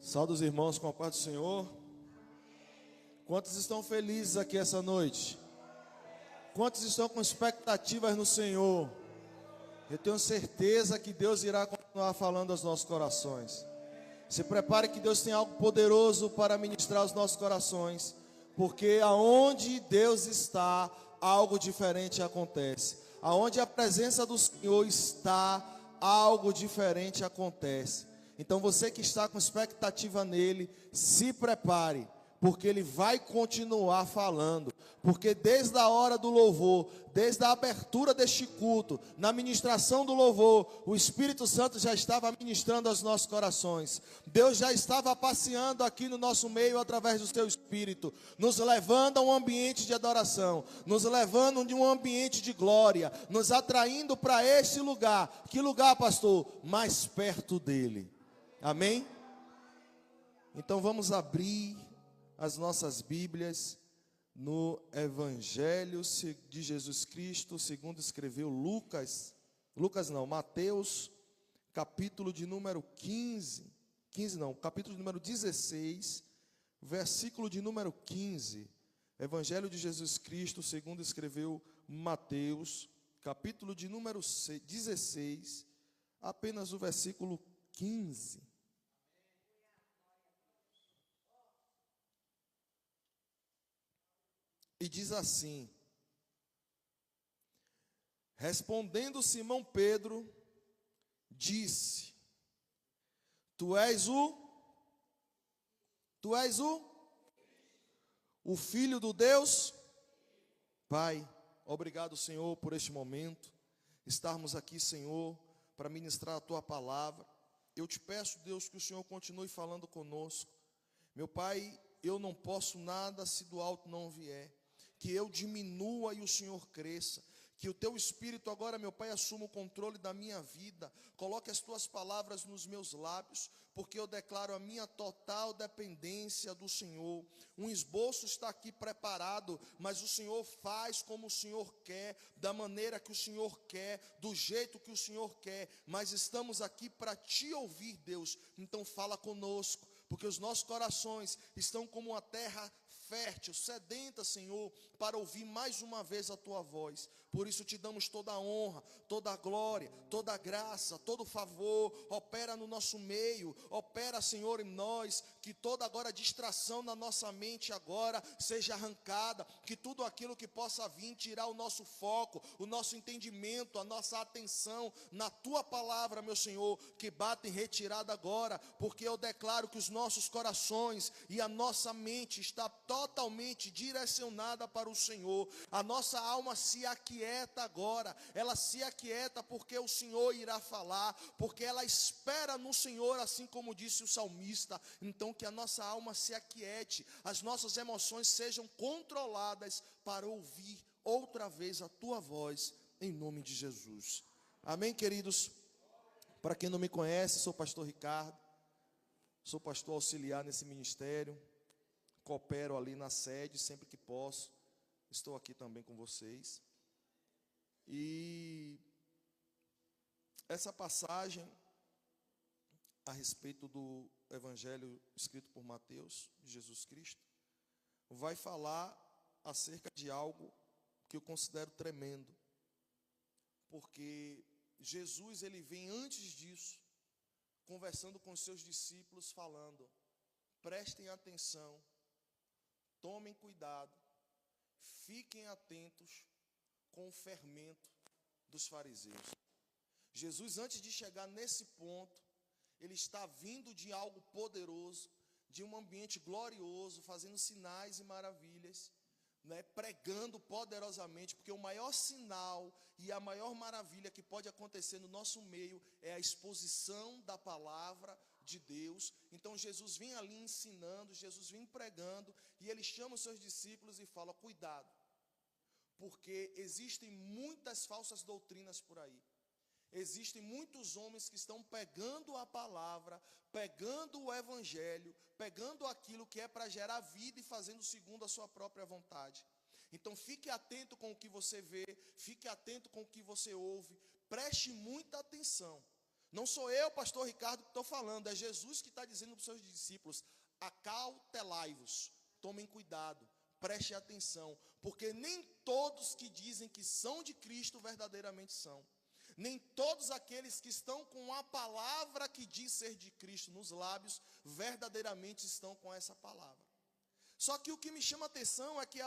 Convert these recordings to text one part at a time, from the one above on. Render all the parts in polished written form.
Saúde os irmãos com a paz do Senhor. Quantos estão felizes aqui essa noite? Quantos estão com expectativas no Senhor? Eu tenho certeza que Deus irá continuar falando aos nossos corações. Se prepare que Deus tem algo poderoso para ministrar aos nossos corações, porque aonde Deus está, algo diferente acontece. Aonde a presença do Senhor está, algo diferente acontece. Então você que está com expectativa nele, se prepare, porque ele vai continuar falando. Porque desde a hora do louvor, desde a abertura deste culto, na ministração do louvor, o Espírito Santo já estava ministrando aos nossos corações. Deus já estava passeando aqui no nosso meio através do seu Espírito, nos levando a um ambiente de adoração, nos levando de um ambiente de glória, nos atraindo para esse lugar. Que lugar, pastor? Mais perto dele. Amém? Então vamos abrir as nossas Bíblias no Evangelho de Jesus Cristo, segundo escreveu Mateus, capítulo de número capítulo de número 16, versículo de número 15. Evangelho de Jesus Cristo, segundo escreveu Mateus, capítulo de número 16, apenas o versículo 15. E diz assim: respondendo Simão Pedro, disse: Tu és o Filho do Deus? Pai, obrigado, Senhor, por este momento, estarmos aqui, Senhor, para ministrar a Tua palavra. Eu te peço, Deus, que o Senhor continue falando conosco. Meu Pai, eu não posso nada se do alto não vier. Que eu diminua e o Senhor cresça. Que o Teu Espírito agora, meu Pai, assuma o controle da minha vida. Coloque as Tuas palavras nos meus lábios, porque eu declaro a minha total dependência do Senhor. Um esboço está aqui preparado, mas o Senhor faz como o Senhor quer, da maneira que o Senhor quer, do jeito que o Senhor quer. Mas estamos aqui para Te ouvir, Deus. Então fala conosco, porque os nossos corações estão como uma terra fértil, sedenta, Senhor, para ouvir mais uma vez a Tua voz. Por isso te damos toda a honra, toda a glória, toda a graça, todo o favor. Opera no nosso meio, opera, Senhor, em nós. Que toda agora distração na nossa mente agora seja arrancada. Que tudo aquilo que possa vir tirar o nosso foco, o nosso entendimento, a nossa atenção na Tua palavra, meu Senhor, que bata em retirada agora. Porque eu declaro que os nossos corações e a nossa mente está totalmente direcionada para o Senhor. A nossa alma se aquieta agora. Ela se aquieta porque o Senhor irá falar, porque ela espera no Senhor, assim como disse o salmista. Então que a nossa alma se aquiete, as nossas emoções sejam controladas para ouvir outra vez a Tua voz, em nome de Jesus. Amém, queridos? Para quem não me conhece, sou pastor Ricardo, sou pastor auxiliar nesse ministério. Coopero ali na sede, sempre que posso, estou aqui também com vocês. E essa passagem a respeito do Evangelho escrito por Mateus, de Jesus Cristo, vai falar acerca de algo que eu considero tremendo, porque Jesus, ele vem antes disso, conversando com os seus discípulos, falando: prestem atenção, tomem cuidado, fiquem atentos com o fermento dos fariseus. Jesus, antes de chegar nesse ponto, ele está vindo de algo poderoso, de um ambiente glorioso, fazendo sinais e maravilhas, né, pregando poderosamente, porque o maior sinal e a maior maravilha que pode acontecer no nosso meio é a exposição da palavra de Deus. Então Jesus vem ali ensinando, Jesus vem pregando, e ele chama os seus discípulos e fala: cuidado, porque existem muitas falsas doutrinas por aí. Existem muitos homens que estão pegando a palavra, pegando o evangelho, pegando aquilo que é para gerar vida e fazendo segundo a sua própria vontade. Então fique atento com o que você vê, fique atento com o que você ouve, preste muita atenção. Não sou eu, pastor Ricardo, que estou falando, é Jesus que está dizendo para os seus discípulos: acautelai-vos, tomem cuidado, prestem atenção, porque nem todos que dizem que são de Cristo verdadeiramente são. Nem todos aqueles que estão com a palavra que diz ser de Cristo nos lábios, verdadeiramente estão com essa palavra. Só que o que me chama a atenção é que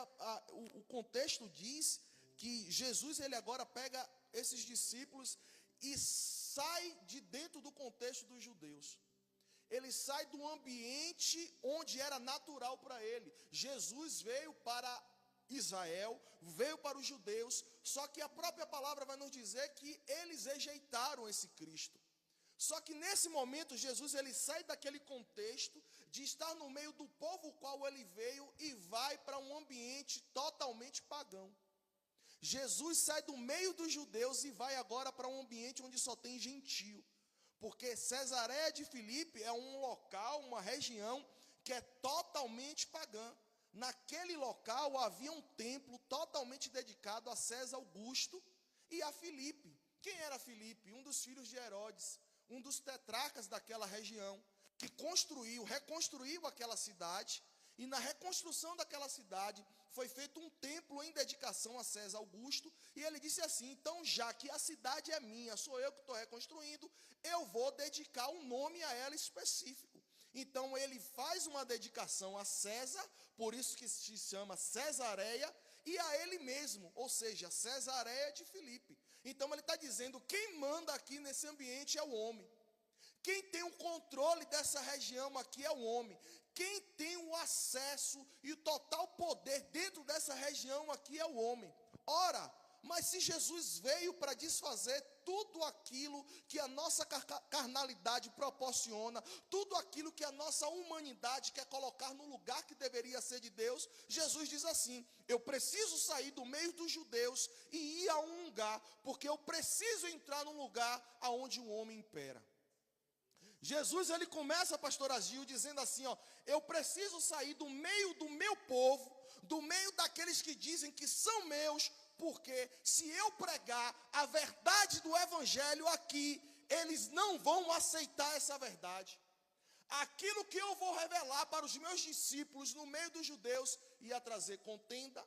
o contexto diz que Jesus, ele agora pega esses discípulos e sai de dentro do contexto dos judeus. Ele sai do ambiente onde era natural para ele. Jesus veio para Israel, veio para os judeus, só que a própria palavra vai nos dizer que eles rejeitaram esse Cristo. Só que nesse momento Jesus, ele sai daquele contexto de estar no meio do povo o qual ele veio e vai para um ambiente totalmente pagão. Jesus sai do meio dos judeus e vai agora para um ambiente onde só tem gentio. Porque Cesareia de Filipe é um local, uma região que é totalmente pagã. Naquele local havia um templo totalmente dedicado a César Augusto e a Filipe. Quem era Filipe? Um dos filhos de Herodes, um dos tetrarcas daquela região, que reconstruiu aquela cidade. E na reconstrução daquela cidade foi feito um templo em dedicação a César Augusto. E ele disse assim: então, já que a cidade é minha, sou eu que estou reconstruindo, eu vou dedicar um nome a ela específico. Então ele faz uma dedicação a César, por isso que se chama Cesareia, e a ele mesmo, ou seja, Cesareia de Filipe. Então ele está dizendo: quem manda aqui nesse ambiente é o homem. Quem tem o controle dessa região aqui é o homem. Quem tem o acesso e o total poder dentro dessa região aqui é o homem. Ora, mas se Jesus veio para desfazer tudo aquilo que a nossa carnalidade proporciona, tudo aquilo que a nossa humanidade quer colocar no lugar que deveria ser de Deus, Jesus diz assim: eu preciso sair do meio dos judeus e ir a um lugar, porque eu preciso entrar num lugar onde o homem impera. Jesus, ele começa, pastor Agil, dizendo assim, eu preciso sair do meio do meu povo, do meio daqueles que dizem que são meus, porque se eu pregar a verdade do evangelho aqui, eles não vão aceitar essa verdade. Aquilo que eu vou revelar para os meus discípulos no meio dos judeus, ia trazer contenda,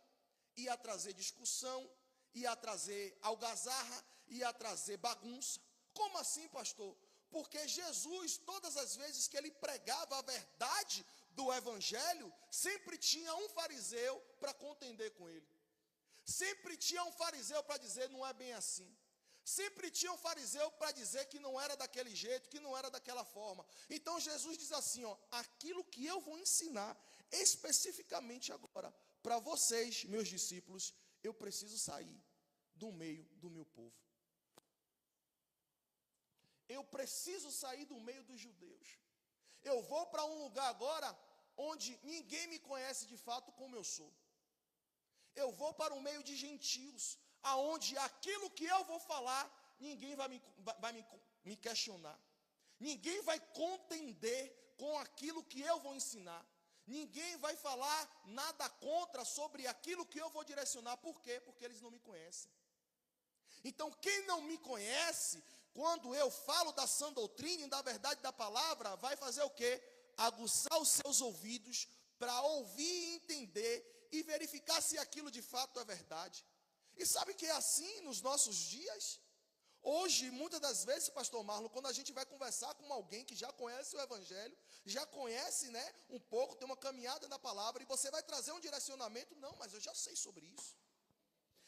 ia trazer discussão, ia trazer algazarra, ia trazer bagunça. Como assim, pastor? Porque Jesus, todas as vezes que ele pregava a verdade do evangelho, sempre tinha um fariseu para contender com ele. Sempre tinha um fariseu para dizer: não é bem assim. Sempre tinha um fariseu para dizer que não era daquele jeito, que não era daquela forma. Então Jesus diz assim, aquilo que eu vou ensinar especificamente agora para vocês, meus discípulos, eu preciso sair do meio do meu povo. Eu preciso sair do meio dos judeus. Eu vou para um lugar agora onde ninguém me conhece de fato como eu sou. Eu vou para o meio de gentios, aonde aquilo que eu vou falar, ninguém vai me questionar. Ninguém vai contender com aquilo que eu vou ensinar. Ninguém vai falar nada contra sobre aquilo que eu vou direcionar. Por quê? Porque eles não me conhecem. Então, quem não me conhece, quando eu falo da sã doutrina e da verdade da palavra, vai fazer o quê? Aguçar os seus ouvidos para ouvir e entender e verificar se aquilo de fato é verdade. E sabe que é assim nos nossos dias? Hoje, muitas das vezes, pastor Marlon, quando a gente vai conversar com alguém que já conhece o evangelho, já conhece, um pouco, tem uma caminhada na palavra, e você vai trazer um direcionamento, não, mas eu já sei sobre isso.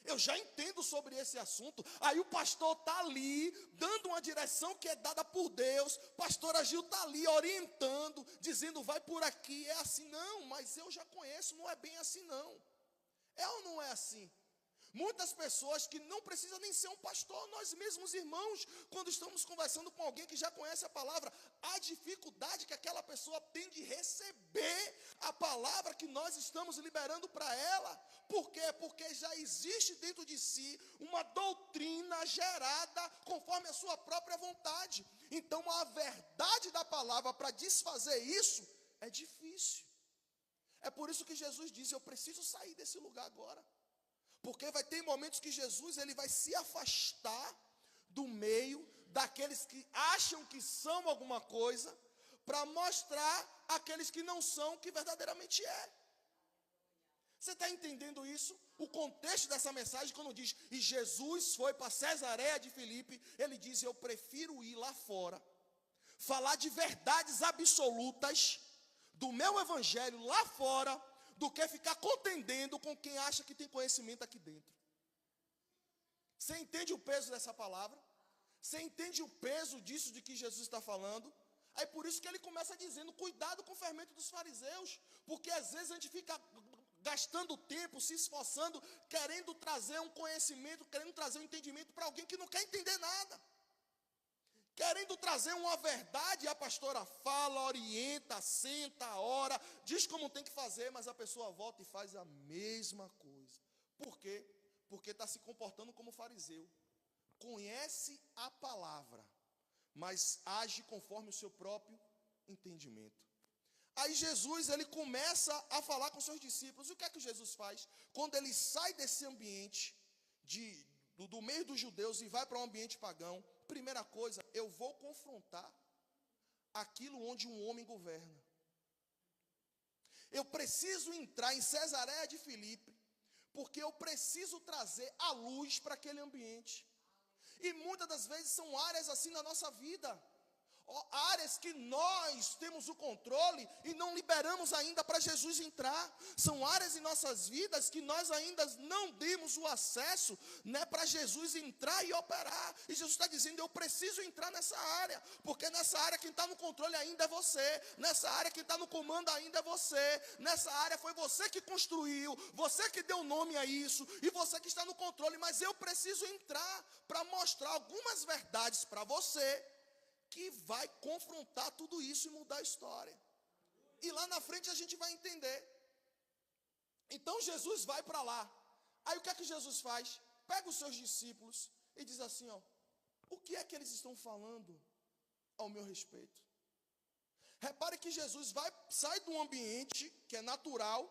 Eu já entendo sobre esse assunto. Aí o pastor está ali, dando uma direção que é dada por Deus. Pastor Agil está ali orientando, dizendo vai por aqui, é assim. Não, mas eu já conheço, não é bem assim não. É ou não é assim? Muitas pessoas que não precisam nem ser um pastor, nós mesmos irmãos, quando estamos conversando com alguém que já conhece a palavra, a dificuldade que aquela pessoa tem de receber a palavra que nós estamos liberando para ela. Por quê? Porque já existe dentro de si uma doutrina gerada conforme a sua própria vontade. Então a verdade da palavra para desfazer isso é difícil. É por isso que Jesus diz: eu preciso sair desse lugar agora. Porque vai ter momentos que Jesus ele vai se afastar do meio daqueles que acham que são alguma coisa, para mostrar aqueles que não são o que verdadeiramente é. Você está entendendo isso? O contexto dessa mensagem, quando diz, e Jesus foi para Cesareia de Filipe, ele diz, eu prefiro ir lá fora, falar de verdades absolutas do meu evangelho lá fora, do que ficar contendendo com quem acha que tem conhecimento aqui dentro. Você entende o peso dessa palavra? Você entende o peso disso de que Jesus está falando? Aí por isso que ele começa dizendo, cuidado com o fermento dos fariseus, porque às vezes a gente fica gastando tempo, se esforçando, querendo trazer um conhecimento, querendo trazer um entendimento para alguém que não quer entender nada. Querendo trazer uma verdade, a pastora fala, orienta, senta, ora, diz como tem que fazer, mas a pessoa volta e faz a mesma coisa. Por quê? Porque está se comportando como fariseu. Conhece a palavra, mas age conforme o seu próprio entendimento. Aí Jesus, ele começa a falar com seus discípulos. E o que é que Jesus faz? Quando ele sai desse ambiente do meio dos judeus e vai para um ambiente pagão, primeira coisa, eu vou confrontar aquilo onde um homem governa. Eu preciso entrar em Cesareia de Filipe, porque eu preciso trazer a luz para aquele ambiente. E muitas das vezes são áreas assim na nossa vida, áreas que nós temos o controle e não liberamos ainda para Jesus entrar. São áreas em nossas vidas que nós ainda não demos o acesso, né, para Jesus entrar e operar. E Jesus está dizendo, eu preciso entrar nessa área, porque nessa área quem está no controle ainda é você, nessa área quem está no comando ainda é você, nessa área foi você que construiu, você que deu nome a isso, e você que está no controle, mas eu preciso entrar para mostrar algumas verdades para você, que vai confrontar tudo isso e mudar a história. E lá na frente a gente vai entender. Então Jesus vai para lá. Aí o que é que Jesus faz? Pega os seus discípulos e diz assim, ó, o que é que eles estão falando ao meu respeito? Repare que Jesus sai de um ambiente que é natural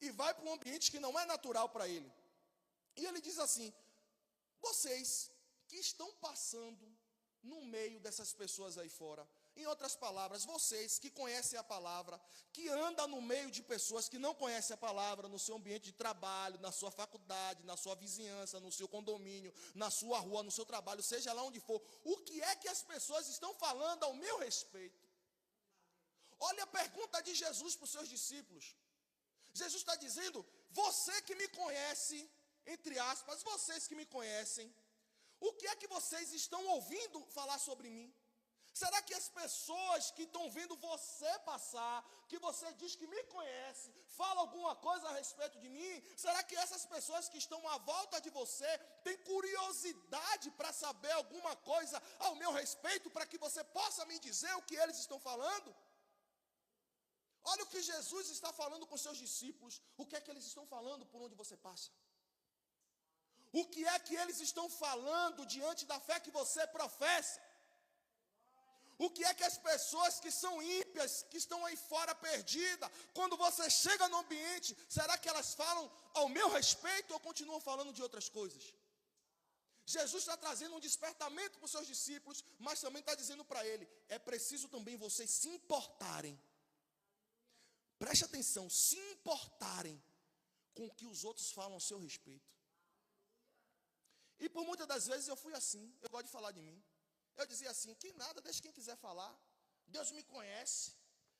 e vai para um ambiente que não é natural para ele. E ele diz assim, vocês que estão passando no meio dessas pessoas aí fora, em outras palavras, vocês que conhecem a palavra, que andam no meio de pessoas que não conhecem a palavra, no seu ambiente de trabalho, na sua faculdade, na sua vizinhança, no seu condomínio, na sua rua, no seu trabalho, seja lá onde for, o que é que as pessoas estão falando ao meu respeito? Olha a pergunta de Jesus para os seus discípulos. Jesus está dizendo, você que me conhece, entre aspas, vocês que me conhecem, o que é que vocês estão ouvindo falar sobre mim? Será que as pessoas que estão vendo você passar, que você diz que me conhece, falam alguma coisa a respeito de mim? Será que essas pessoas que estão à volta de você têm curiosidade para saber alguma coisa ao meu respeito, para que você possa me dizer o que eles estão falando? Olha o que Jesus está falando com seus discípulos, o que é que eles estão falando por onde você passa. O que é que eles estão falando diante da fé que você professa? O que é que as pessoas que são ímpias, que estão aí fora perdidas, quando você chega no ambiente, será que elas falam ao meu respeito ou continuam falando de outras coisas? Jesus está trazendo um despertamento para os seus discípulos, mas também está dizendo para ele, é preciso também vocês se importarem. Preste atenção, se importarem com o que os outros falam ao seu respeito. E por muitas das vezes eu fui assim, eu gosto de falar de mim. Eu dizia assim, que nada, deixa quem quiser falar. Deus me conhece,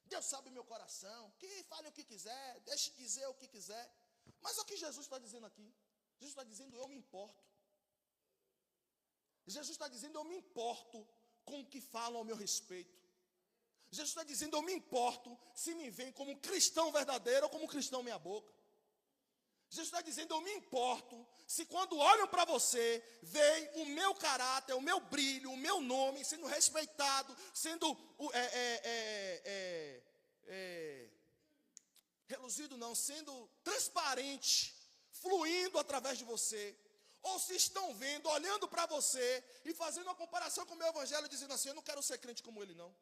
Deus sabe o meu coração, que fale o que quiser, deixe dizer o que quiser. Mas o que Jesus está dizendo aqui? Jesus está dizendo, eu me importo. Jesus está dizendo, eu me importo com o que falam ao meu respeito. Jesus está dizendo, eu me importo se me veem como um cristão verdadeiro ou como um cristão meia boca. Jesus está dizendo, eu me importo se quando olham para você, veem o meu caráter, o meu brilho, o meu nome sendo respeitado, sendo reluzido não, sendo transparente, fluindo através de você. Ou se estão vendo, olhando para você e fazendo uma comparação com o meu evangelho, dizendo assim, eu não quero ser crente como ele não.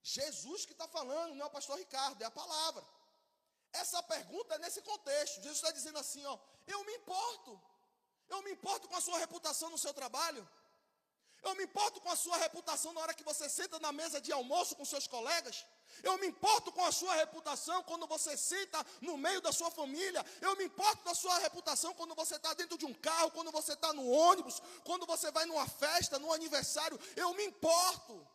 Jesus que está falando, não é o pastor Ricardo, é a palavra. Essa pergunta é nesse contexto. Jesus está dizendo assim, ó, eu me importo. Eu me importo com a sua reputação no seu trabalho. Eu me importo com a sua reputação na hora que você senta na mesa de almoço com seus colegas. Eu me importo com a sua reputação quando você senta no meio da sua família. Eu me importo com a sua reputação quando você está dentro de um carro, quando você está no ônibus, quando você vai numa festa, num aniversário. Eu me importo.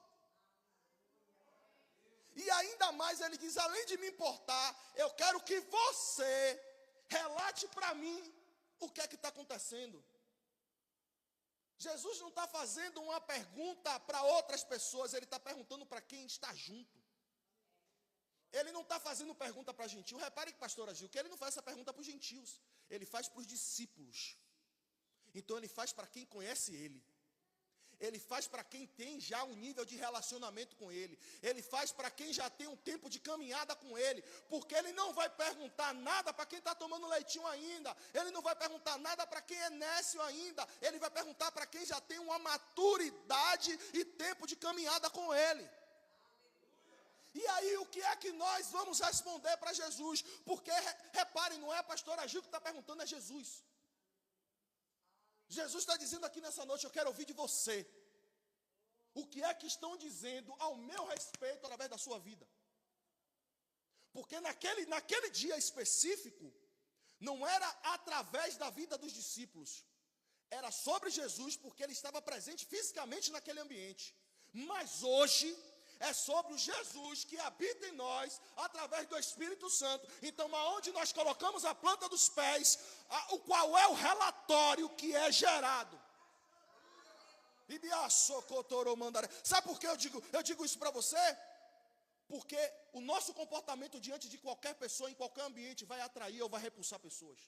E ainda mais ele diz, além de me importar, eu quero que você relate para mim o que é que está acontecendo. Jesus não está fazendo uma pergunta para outras pessoas, ele está perguntando para quem está junto. Ele não está fazendo pergunta para gentil. Repare, pastor Agil, que ele não faz essa pergunta para os gentios. Ele faz para os discípulos. Então ele faz para quem conhece ele. Ele faz para quem tem já um nível de relacionamento com ele. Ele faz para quem já tem um tempo de caminhada com ele. Porque ele não vai perguntar nada para quem está tomando leitinho ainda. Ele não vai perguntar nada para quem é nécio ainda. Ele vai perguntar para quem já tem uma maturidade e tempo de caminhada com ele. E aí o que é que nós vamos responder para Jesus? Porque, repare, não é a pastora Gil que está perguntando, é Jesus. Jesus está dizendo aqui nessa noite, eu quero ouvir de você. O que é que estão dizendo ao meu respeito através da sua vida? Porque naquele dia específico, não era através da vida dos discípulos. Era sobre Jesus, porque ele estava presente fisicamente naquele ambiente. Mas hoje é sobre o Jesus que habita em nós, através do Espírito Santo. Então, aonde nós colocamos a planta dos pés, o qual é o relatório que é gerado. Sabe por que eu digo isso para você? Porque o nosso comportamento diante de qualquer pessoa, em qualquer ambiente, vai atrair ou vai repulsar pessoas.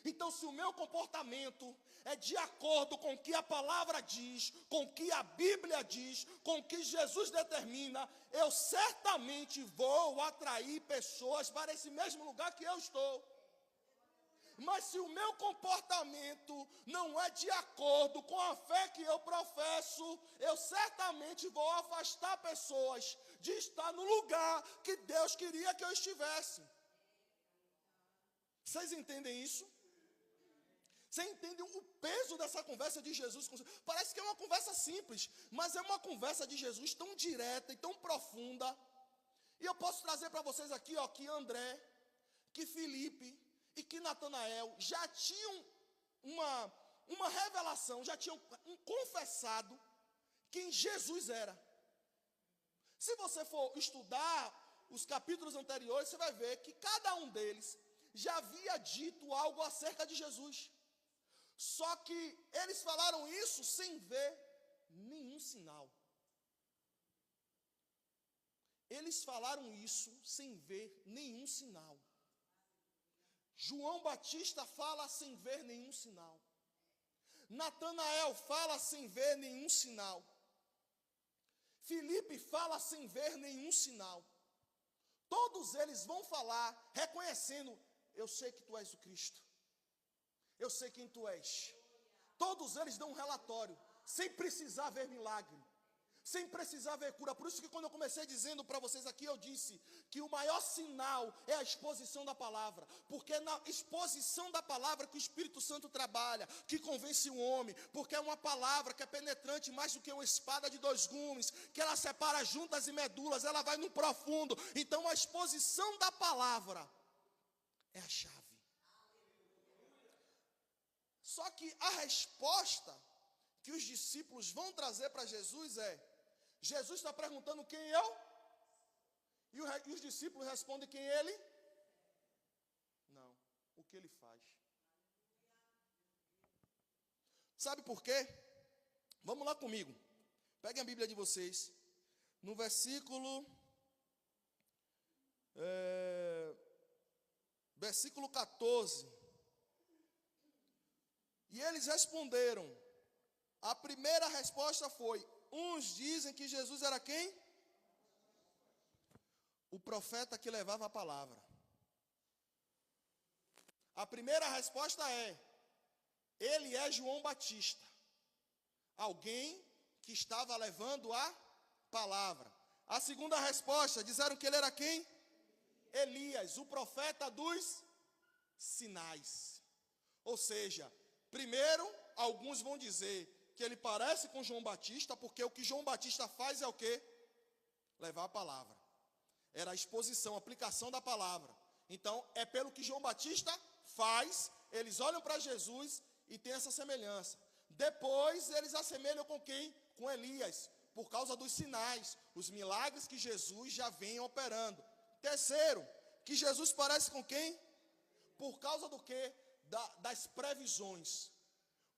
Então, se o meu comportamento é de acordo com o que a palavra diz, com o que a Bíblia diz, com o que Jesus determina, eu certamente vou atrair pessoas para esse mesmo lugar que eu estou. Mas se o meu comportamento não é de acordo com a fé que eu professo, eu certamente vou afastar pessoas de estar no lugar que Deus queria que eu estivesse. Vocês entendem isso? Você entende o peso dessa conversa de Jesus? Parece que é uma conversa simples, mas é uma conversa de Jesus tão direta e tão profunda. E eu posso trazer para vocês aqui, que André, que Felipe e que Natanael já tinham uma revelação, já tinham confessado quem Jesus era. Se você for estudar os capítulos anteriores, você vai ver que cada um deles já havia dito algo acerca de Jesus. Só que eles falaram isso sem ver nenhum sinal. Eles falaram isso sem ver nenhum sinal. João Batista fala sem ver nenhum sinal. Natanael fala sem ver nenhum sinal. Filipe fala sem ver nenhum sinal. Todos eles vão falar reconhecendo, eu sei que tu és o Cristo. Eu sei quem tu és. Todos eles dão um relatório, sem precisar ver milagre, sem precisar ver cura. Por isso que quando eu comecei dizendo para vocês aqui, eu disse que o maior sinal é a exposição da palavra. Porque é na exposição da palavra que o Espírito Santo trabalha, que convence o homem. Porque é uma palavra que é penetrante mais do que uma espada de 2 gumes, que ela separa juntas e medulas, ela vai no profundo. Então a exposição da palavra é a chave. Só que a resposta que os discípulos vão trazer para Jesus é, Jesus está perguntando quem eu? E os discípulos respondem quem ele? Não, o que ele faz. Sabe por quê? Vamos lá comigo. Peguem a Bíblia de vocês. No versículo 14. E eles responderam. A primeira resposta foi, uns dizem que Jesus era quem? O profeta que levava a palavra. A primeira resposta é, ele é João Batista. Alguém que estava levando a palavra. A segunda resposta, disseram que ele era quem? Elias, o profeta dos sinais. Ou seja, primeiro, alguns vão dizer que ele parece com João Batista, porque o que João Batista faz é o quê? Levar a palavra. Era a exposição, a aplicação da palavra. Então, é pelo que João Batista faz, eles olham para Jesus e tem essa semelhança. Depois, eles assemelham com quem? Com Elias, por causa dos sinais, os milagres que Jesus já vem operando. Terceiro, que Jesus parece com quem? Por causa do quê? Das previsões.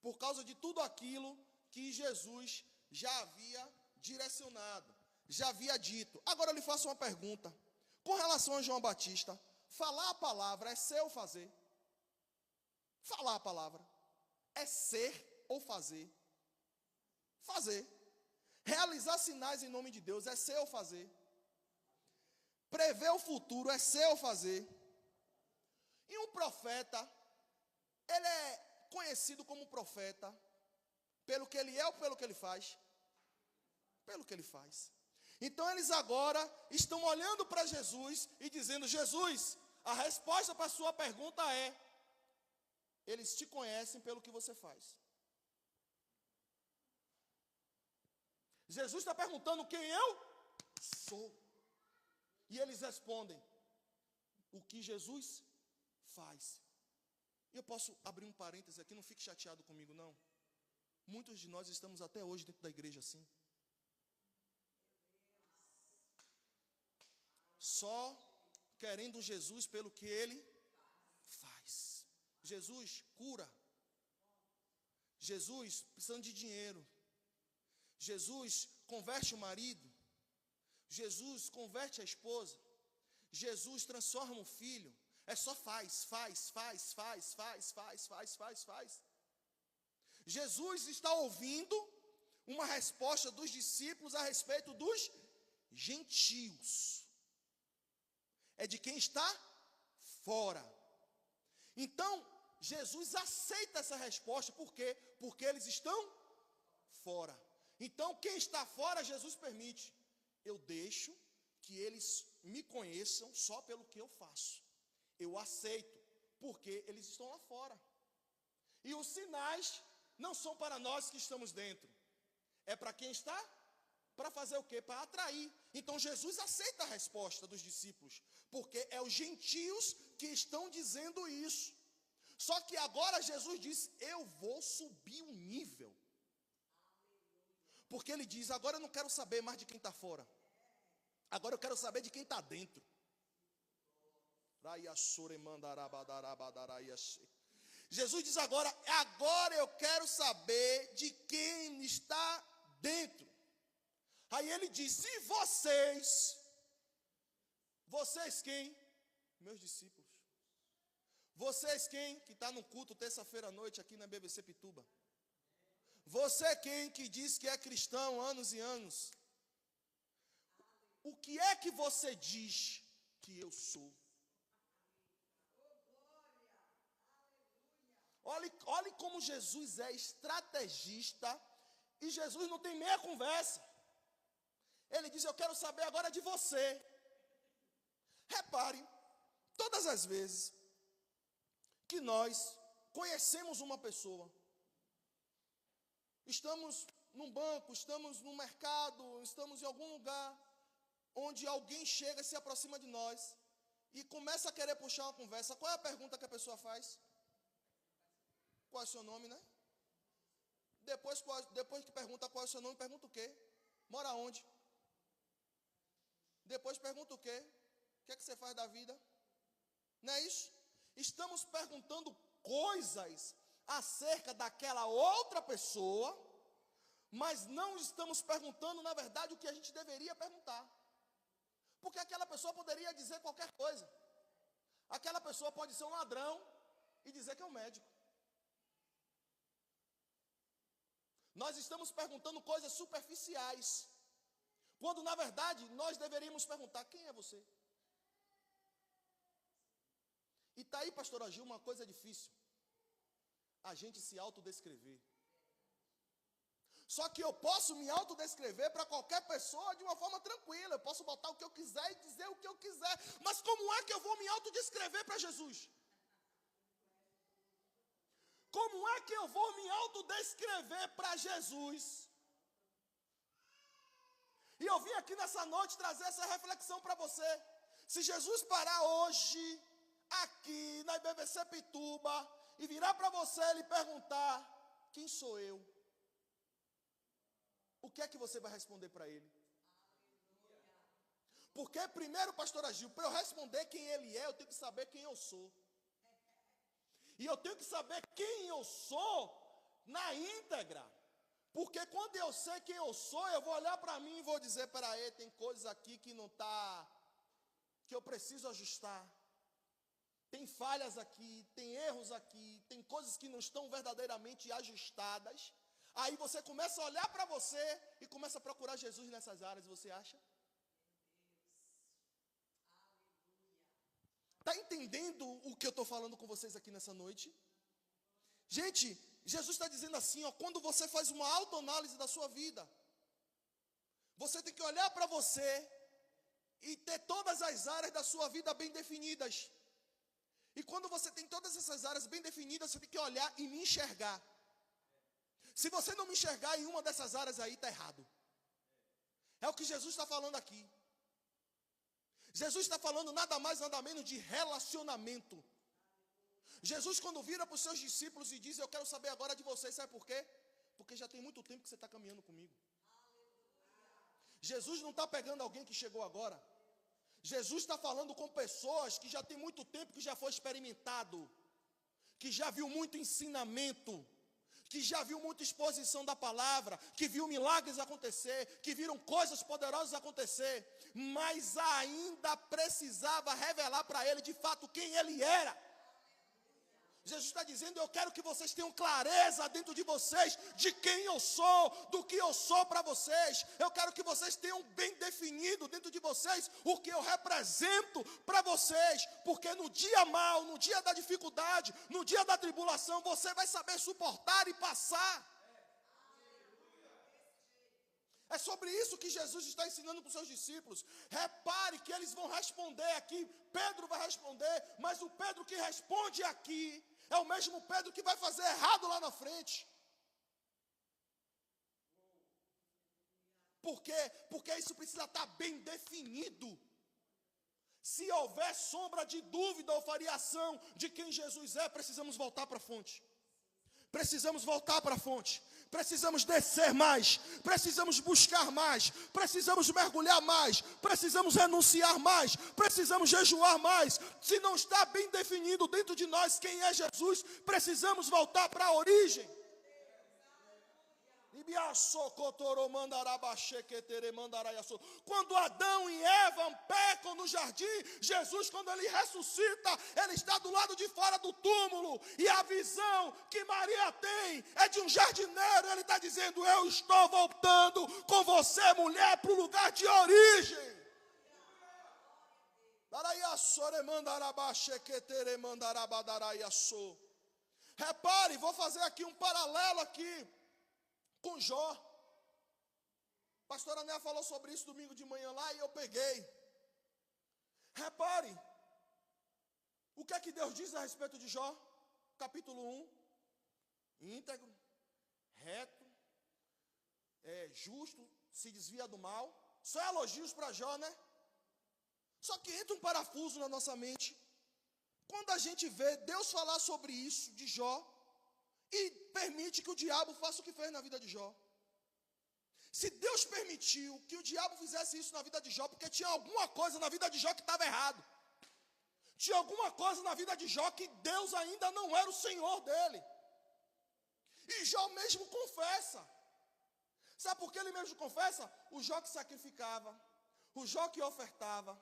Por causa de tudo aquilo que Jesus já havia direcionado, já havia dito. Agora eu lhe faço uma pergunta. Com relação a João Batista, falar a palavra é ser ou fazer? Falar a palavra é ser ou fazer? Fazer. Realizar sinais em nome de Deus é ser ou fazer? Prever o futuro é ser ou fazer? E um profeta, ele é conhecido como profeta pelo que ele é ou pelo que ele faz? Pelo que ele faz. Então eles agora estão olhando para Jesus e dizendo: Jesus, a resposta para a sua pergunta é: eles te conhecem pelo que você faz. Jesus está perguntando quem eu sou. E eles respondem o que Jesus faz. E eu posso abrir um parêntese aqui, não fique chateado comigo não. Muitos de nós estamos até hoje dentro da igreja assim. Só querendo Jesus pelo que ele faz. Jesus cura. Jesus precisando de dinheiro. Jesus converte o marido. Jesus converte a esposa. Jesus transforma o filho. É só faz. Jesus está ouvindo uma resposta dos discípulos a respeito dos gentios. É de quem está fora. Então, Jesus aceita essa resposta. Por quê? Porque eles estão fora. Então, quem está fora, Jesus permite. Eu deixo que eles me conheçam só pelo que eu faço. Eu aceito, porque eles estão lá fora. E os sinais não são para nós que estamos dentro. É para quem está? Para fazer o quê? Para atrair. Então Jesus aceita a resposta dos discípulos, porque é os gentios que estão dizendo isso. Só que agora Jesus diz: eu vou subir um nível. Porque ele diz: agora eu não quero saber mais de quem está fora. Agora eu quero saber de quem está dentro. Jesus diz agora eu quero saber de quem está dentro. Aí ele diz: e vocês quem? Meus discípulos. Vocês quem? Que está no culto terça-feira à noite aqui na BBC Pituba. Você quem que diz que é cristão anos e anos? O que é que você diz que eu sou? Olhe como Jesus é estrategista e Jesus não tem meia conversa. Ele diz: eu quero saber agora de você. Repare, todas as vezes que nós conhecemos uma pessoa, estamos num banco, estamos no mercado, estamos em algum lugar onde alguém chega e se aproxima de nós e começa a querer puxar uma conversa, qual é a pergunta que a pessoa faz? Qual é o seu nome, né? Depois que pergunta qual é o seu nome, pergunta o quê? Mora onde? Depois pergunta o quê? O que é que você faz da vida? Não é isso? Estamos perguntando coisas acerca daquela outra pessoa, mas não estamos perguntando, na verdade, o que a gente deveria perguntar. Porque aquela pessoa poderia dizer qualquer coisa. Aquela pessoa pode ser um ladrão e dizer que é um médico. Nós estamos perguntando coisas superficiais, quando na verdade nós deveríamos perguntar: quem é você? E está aí, pastora Gil, uma coisa difícil: a gente se autodescrever. Só que eu posso me autodescrever para qualquer pessoa de uma forma tranquila. Eu posso botar o que eu quiser e dizer o que eu quiser. Mas como é que eu vou me autodescrever para Jesus? Como é que eu vou me autodescrever para Jesus? E eu vim aqui nessa noite trazer essa reflexão para você. Se Jesus parar hoje, aqui na IBVC Pituba, e virar para você e lhe perguntar, quem sou eu? O que é que você vai responder para ele? Porque primeiro, pastor Agil, para eu responder quem ele é, eu tenho que saber quem eu sou. E eu tenho que saber quem eu sou na íntegra. Porque quando eu sei quem eu sou, eu vou olhar para mim e vou dizer, peraí, tem coisas aqui que não está, que eu preciso ajustar. Tem falhas aqui, tem erros aqui, tem coisas que não estão verdadeiramente ajustadas. Aí você começa a olhar para você e começa a procurar Jesus nessas áreas, você acha? Está entendendo o que eu estou falando com vocês aqui nessa noite? Gente, Jesus está dizendo assim, ó, quando você faz uma autoanálise da sua vida, você tem que olhar para você e ter todas as áreas da sua vida bem definidas. E quando você tem todas essas áreas bem definidas, você tem que olhar e me enxergar. Se você não me enxergar em uma dessas áreas aí, está errado. É o que Jesus está falando aqui. Jesus está falando nada mais, nada menos de relacionamento. Jesus, quando vira para os seus discípulos e diz, eu quero saber agora de vocês, sabe por quê? Porque já tem muito tempo que você está caminhando comigo. Jesus não está pegando alguém que chegou agora. Jesus está falando com pessoas que já tem muito tempo que já foi experimentado, que já viu muito ensinamento, que já viu muita exposição da palavra, que viu milagres acontecer, que viram coisas poderosas acontecer, mas ainda precisava revelar para ele de fato quem ele era. Jesus está dizendo, eu quero que vocês tenham clareza dentro de vocês de quem eu sou, do que eu sou para vocês. Eu quero que vocês tenham bem definido dentro de vocês o que eu represento para vocês. Porque no dia mau, no dia da dificuldade, no dia da tribulação, você vai saber suportar e passar. É sobre isso que Jesus está ensinando para os seus discípulos. Repare que eles vão responder aqui. Pedro vai responder, mas o Pedro que responde aqui é o mesmo Pedro que vai fazer errado lá na frente. Por quê? Porque isso precisa estar bem definido. Se houver sombra de dúvida ou variação de quem Jesus é, precisamos voltar para a fonte. Precisamos voltar para a fonte. Precisamos descer mais. Precisamos buscar mais. Precisamos mergulhar mais. Precisamos renunciar mais. Precisamos jejuar mais. Se não está bem definido dentro de nós quem é Jesus, precisamos voltar para a origem. Quando Adão e Eva pecam no jardim, Jesus, quando ele ressuscita, ele está do lado de fora do túmulo, e a visão que Maria tem é de um jardineiro. Ele está dizendo, eu estou voltando com você, mulher, para o lugar de origem. Repare, vou fazer aqui um paralelo aqui com Jó. Pastora Néa falou sobre isso domingo de manhã lá e eu peguei. Repare, o que é que Deus diz a respeito de Jó? Capítulo 1, íntegro, reto, justo, se desvia do mal. Só elogios para Jó, né? Só que entra um parafuso na nossa mente. Quando a gente vê Deus falar sobre isso de Jó, e permite que o diabo faça o que fez na vida de Jó. Se Deus permitiu que o diabo fizesse isso na vida de Jó, porque tinha alguma coisa na vida de Jó que estava errado. Tinha alguma coisa na vida de Jó que Deus ainda não era o Senhor dele. E Jó mesmo confessa. Sabe por que ele mesmo confessa? O Jó que sacrificava, o Jó que ofertava,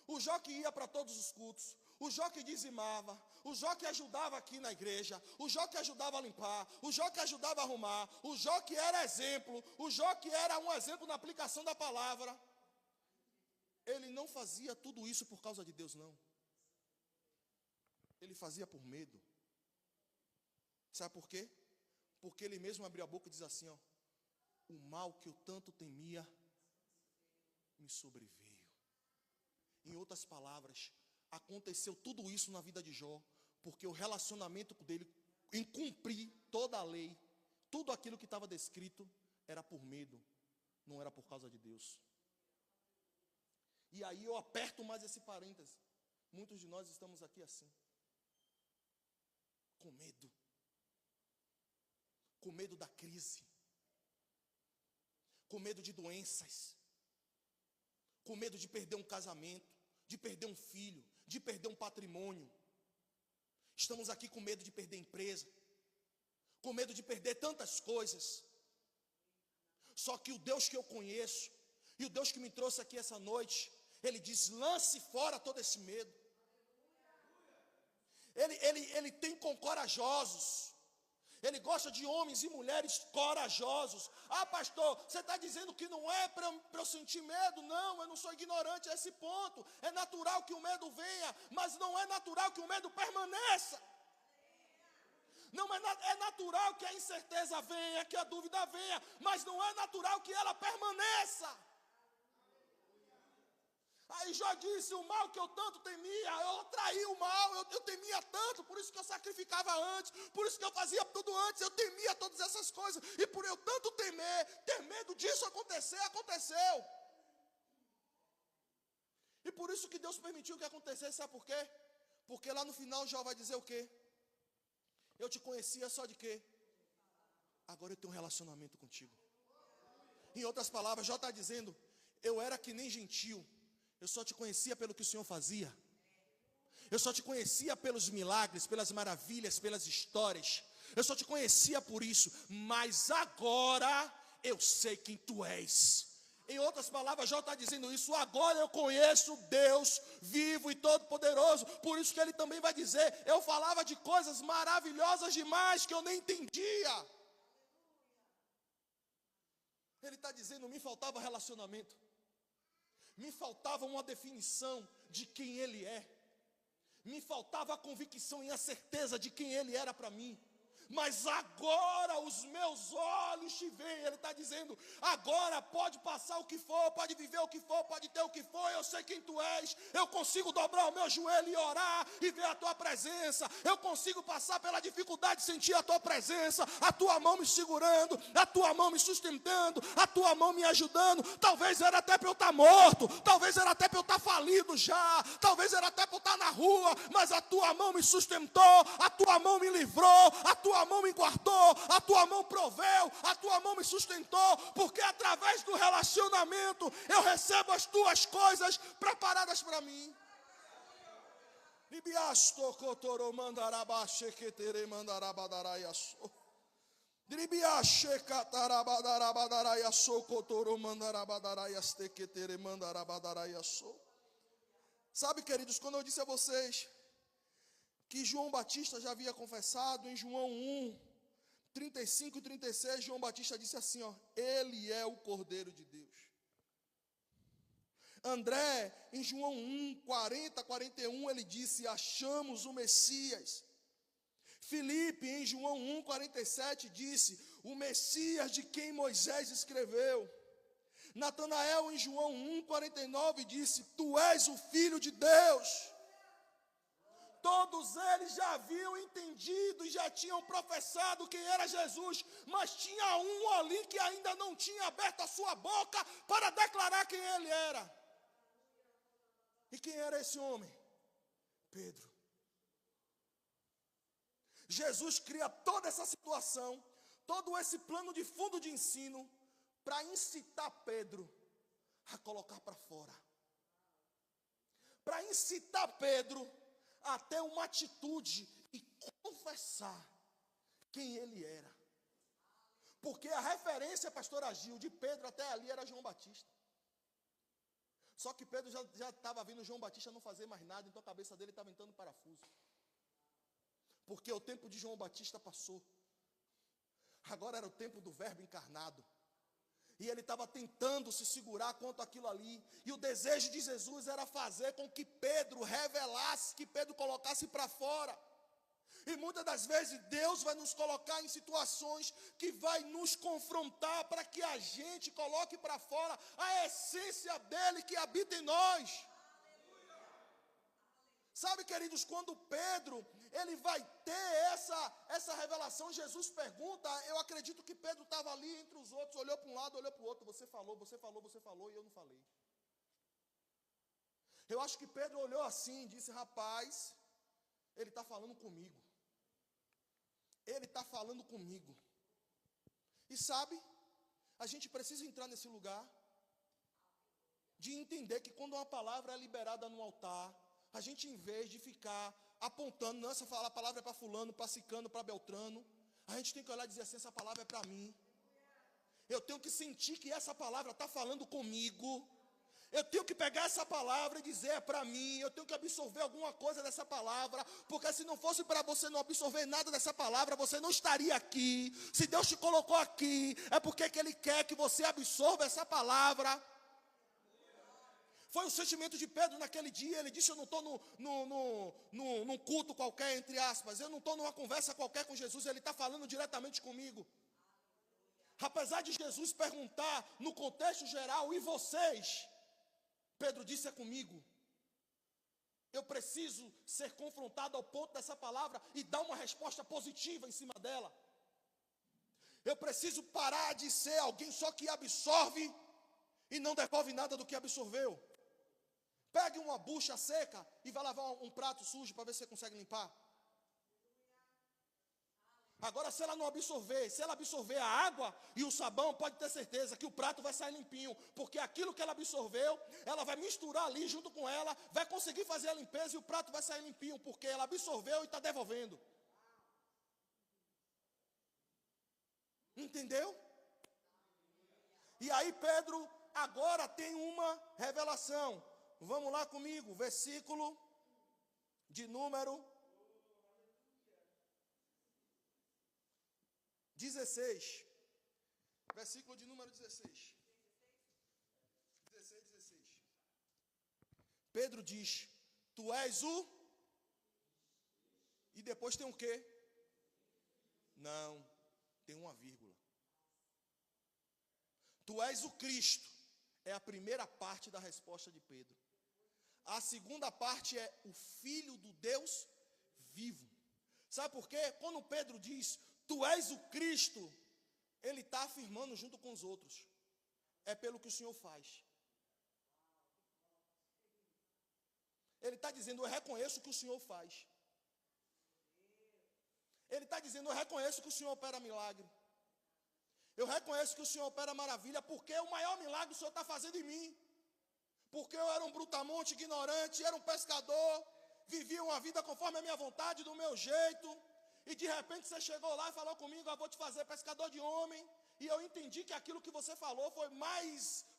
o Jó que ia para todos os cultos, o Jó que dizimava, o Jó que ajudava aqui na igreja, o Jó que ajudava a limpar, o Jó que ajudava a arrumar, o Jó que era exemplo, o Jó que era um exemplo na aplicação da palavra. Ele não fazia tudo isso por causa de Deus, não. Ele fazia por medo. Sabe por quê? Porque ele mesmo abriu a boca e diz assim, ó, o mal que eu tanto temia me sobreveio. Em outras palavras, aconteceu tudo isso na vida de Jó, porque o relacionamento dele em cumprir toda a lei, tudo aquilo que estava descrito, era por medo, não era por causa de Deus. E aí eu aperto mais esse parêntese. Muitos de nós estamos aqui assim, com medo da crise, com medo de doenças, com medo de perder um casamento, de perder um filho, de perder um patrimônio. Estamos aqui com medo de perder empresa, com medo de perder tantas coisas. Só que o Deus que eu conheço, e o Deus que me trouxe aqui essa noite, Ele diz: lance fora todo esse medo. Ele tem com corajosos. Ele gosta de homens e mulheres corajosos. Ah, pastor, você está dizendo que não é para eu sentir medo? Não, eu não sou ignorante a esse ponto. É natural que o medo venha, mas não é natural que o medo permaneça. Não é natural que a incerteza venha, que a dúvida venha, mas não é natural que ela permaneça. Aí Jó disse: o mal que eu tanto temia, eu atraí o mal, eu temia tanto, por isso que eu sacrificava antes, por isso que eu fazia tudo antes, eu temia todas essas coisas, e por eu tanto ter medo disso acontecer, aconteceu. E por isso que Deus permitiu que acontecesse, sabe por quê? Porque lá no final Jó vai dizer o quê? Eu te conhecia só de quê? Agora eu tenho um relacionamento contigo. Em outras palavras, Jó está dizendo: eu era que nem gentio, eu só te conhecia pelo que o Senhor fazia. Eu só te conhecia pelos milagres, pelas maravilhas, pelas histórias. Eu só te conhecia por isso. Mas agora eu sei quem tu és. Em outras palavras, Jó está dizendo isso: agora eu conheço Deus vivo e todo-poderoso. Por isso que ele também vai dizer: eu falava de coisas maravilhosas demais que eu nem entendia. Ele está dizendo: me faltava relacionamento, me faltava uma definição de quem Ele é, me faltava a convicção e a certeza de quem Ele era para mim. Mas agora os meus olhos te veem. Ele está dizendo: agora pode passar o que for, pode viver o que for, pode ter o que for, eu sei quem tu és. Eu consigo dobrar o meu joelho e orar e ver a tua presença. Eu consigo passar pela dificuldade de sentir a tua presença, a tua mão me segurando, a tua mão me sustentando, a tua mão me ajudando. Talvez era até para eu estar morto, talvez era até para eu estar falido já, talvez era até para eu estar na rua, mas a tua mão me sustentou, a tua mão me livrou, a tua mão me guardou, a tua mão proveu, a tua mão me sustentou, porque através do relacionamento eu recebo as tuas coisas preparadas para mim. Sabe, queridos, quando eu disse a vocês que João Batista já havia confessado, em João 1, 35 e 36, João Batista disse assim, ó: Ele é o Cordeiro de Deus. André, em João 1, 40, 41, ele disse: achamos o Messias. Filipe, em João 1, 47, disse: o Messias de quem Moisés escreveu. Natanael, em João 1, 49, disse: tu és o Filho de Deus. Todos eles já haviam entendido e já tinham professado quem era Jesus, mas tinha um ali que ainda não tinha aberto a sua boca para declarar quem ele era. E quem era esse homem? Pedro. Jesus cria toda essa situação, todo esse plano de fundo de ensino, para incitar Pedro a colocar para fora. Para incitar Pedro a ter uma atitude e confessar quem ele era. Porque a referência, pastor Agil, de Pedro até ali era João Batista. Só que Pedro já estava vendo João Batista não fazer mais nada, então a cabeça dele estava entrando em parafuso. Porque o tempo de João Batista passou. Agora era o tempo do Verbo encarnado. E ele estava tentando se segurar quanto àquilo ali. E o desejo de Jesus era fazer com que Pedro revelasse, que Pedro colocasse para fora. E muitas das vezes Deus vai nos colocar em situações que vai nos confrontar para que a gente coloque para fora a essência dele que habita em nós. Sabe, queridos, quando Pedro, ele vai ter essa revelação, Jesus pergunta, eu acredito que Pedro estava ali entre os outros, olhou para um lado, olhou para o outro, você falou, e eu não falei. Eu acho que Pedro olhou assim e disse, rapaz, ele está falando comigo. Ele está falando comigo. E sabe, a gente precisa entrar nesse lugar de entender que quando uma palavra é liberada no altar, a gente, em vez de ficar apontando, não, essa palavra é para fulano, para ciclano, para beltrano, a gente tem que olhar e dizer assim, essa palavra é para mim. Eu tenho que sentir que essa palavra está falando comigo. Eu tenho que pegar essa palavra e dizer, é para mim. Eu tenho que absorver alguma coisa dessa palavra, porque se não fosse para você não absorver nada dessa palavra, você não estaria aqui. Se Deus te colocou aqui, é porque que Ele quer que você absorva essa palavra. Foi o sentimento de Pedro naquele dia. Ele disse, eu não estou num culto qualquer, entre aspas. Eu não estou numa conversa qualquer com Jesus. Ele está falando diretamente comigo. Apesar de Jesus perguntar no contexto geral, e vocês? Pedro disse, é comigo. Eu preciso ser confrontado ao ponto dessa palavra e dar uma resposta positiva em cima dela. Eu preciso parar de ser alguém só que absorve e não devolve nada do que absorveu. Pegue uma bucha seca e vá lavar um prato sujo para ver se você consegue limpar. Agora, se ela não absorver, se ela absorver a água e o sabão, pode ter certeza que o prato vai sair limpinho, porque aquilo que ela absorveu, ela vai misturar ali junto com ela, vai conseguir fazer a limpeza e o prato vai sair limpinho, porque ela absorveu e está devolvendo. Entendeu? E aí Pedro agora tem uma revelação. Vamos lá comigo, versículo de número 16. Versículo de número 16. 16. Pedro diz, tu és o... E depois tem o quê? Não, tem uma vírgula. Tu és o Cristo. É a primeira parte da resposta de Pedro. A segunda parte é o Filho do Deus vivo. Sabe por quê? Quando Pedro diz, tu és o Cristo, ele está afirmando junto com os outros. É pelo que o Senhor faz. Ele está dizendo, eu reconheço o que o Senhor faz. Ele está dizendo, eu reconheço que o Senhor opera milagre. Eu reconheço que o Senhor opera maravilha, porque o maior milagre o Senhor está fazendo em mim. Porque eu era um brutamonte, ignorante, era um pescador, vivia uma vida conforme a minha vontade, do meu jeito. E de repente você chegou lá e falou comigo, eu vou te fazer pescador de homem. E eu entendi que aquilo que você falou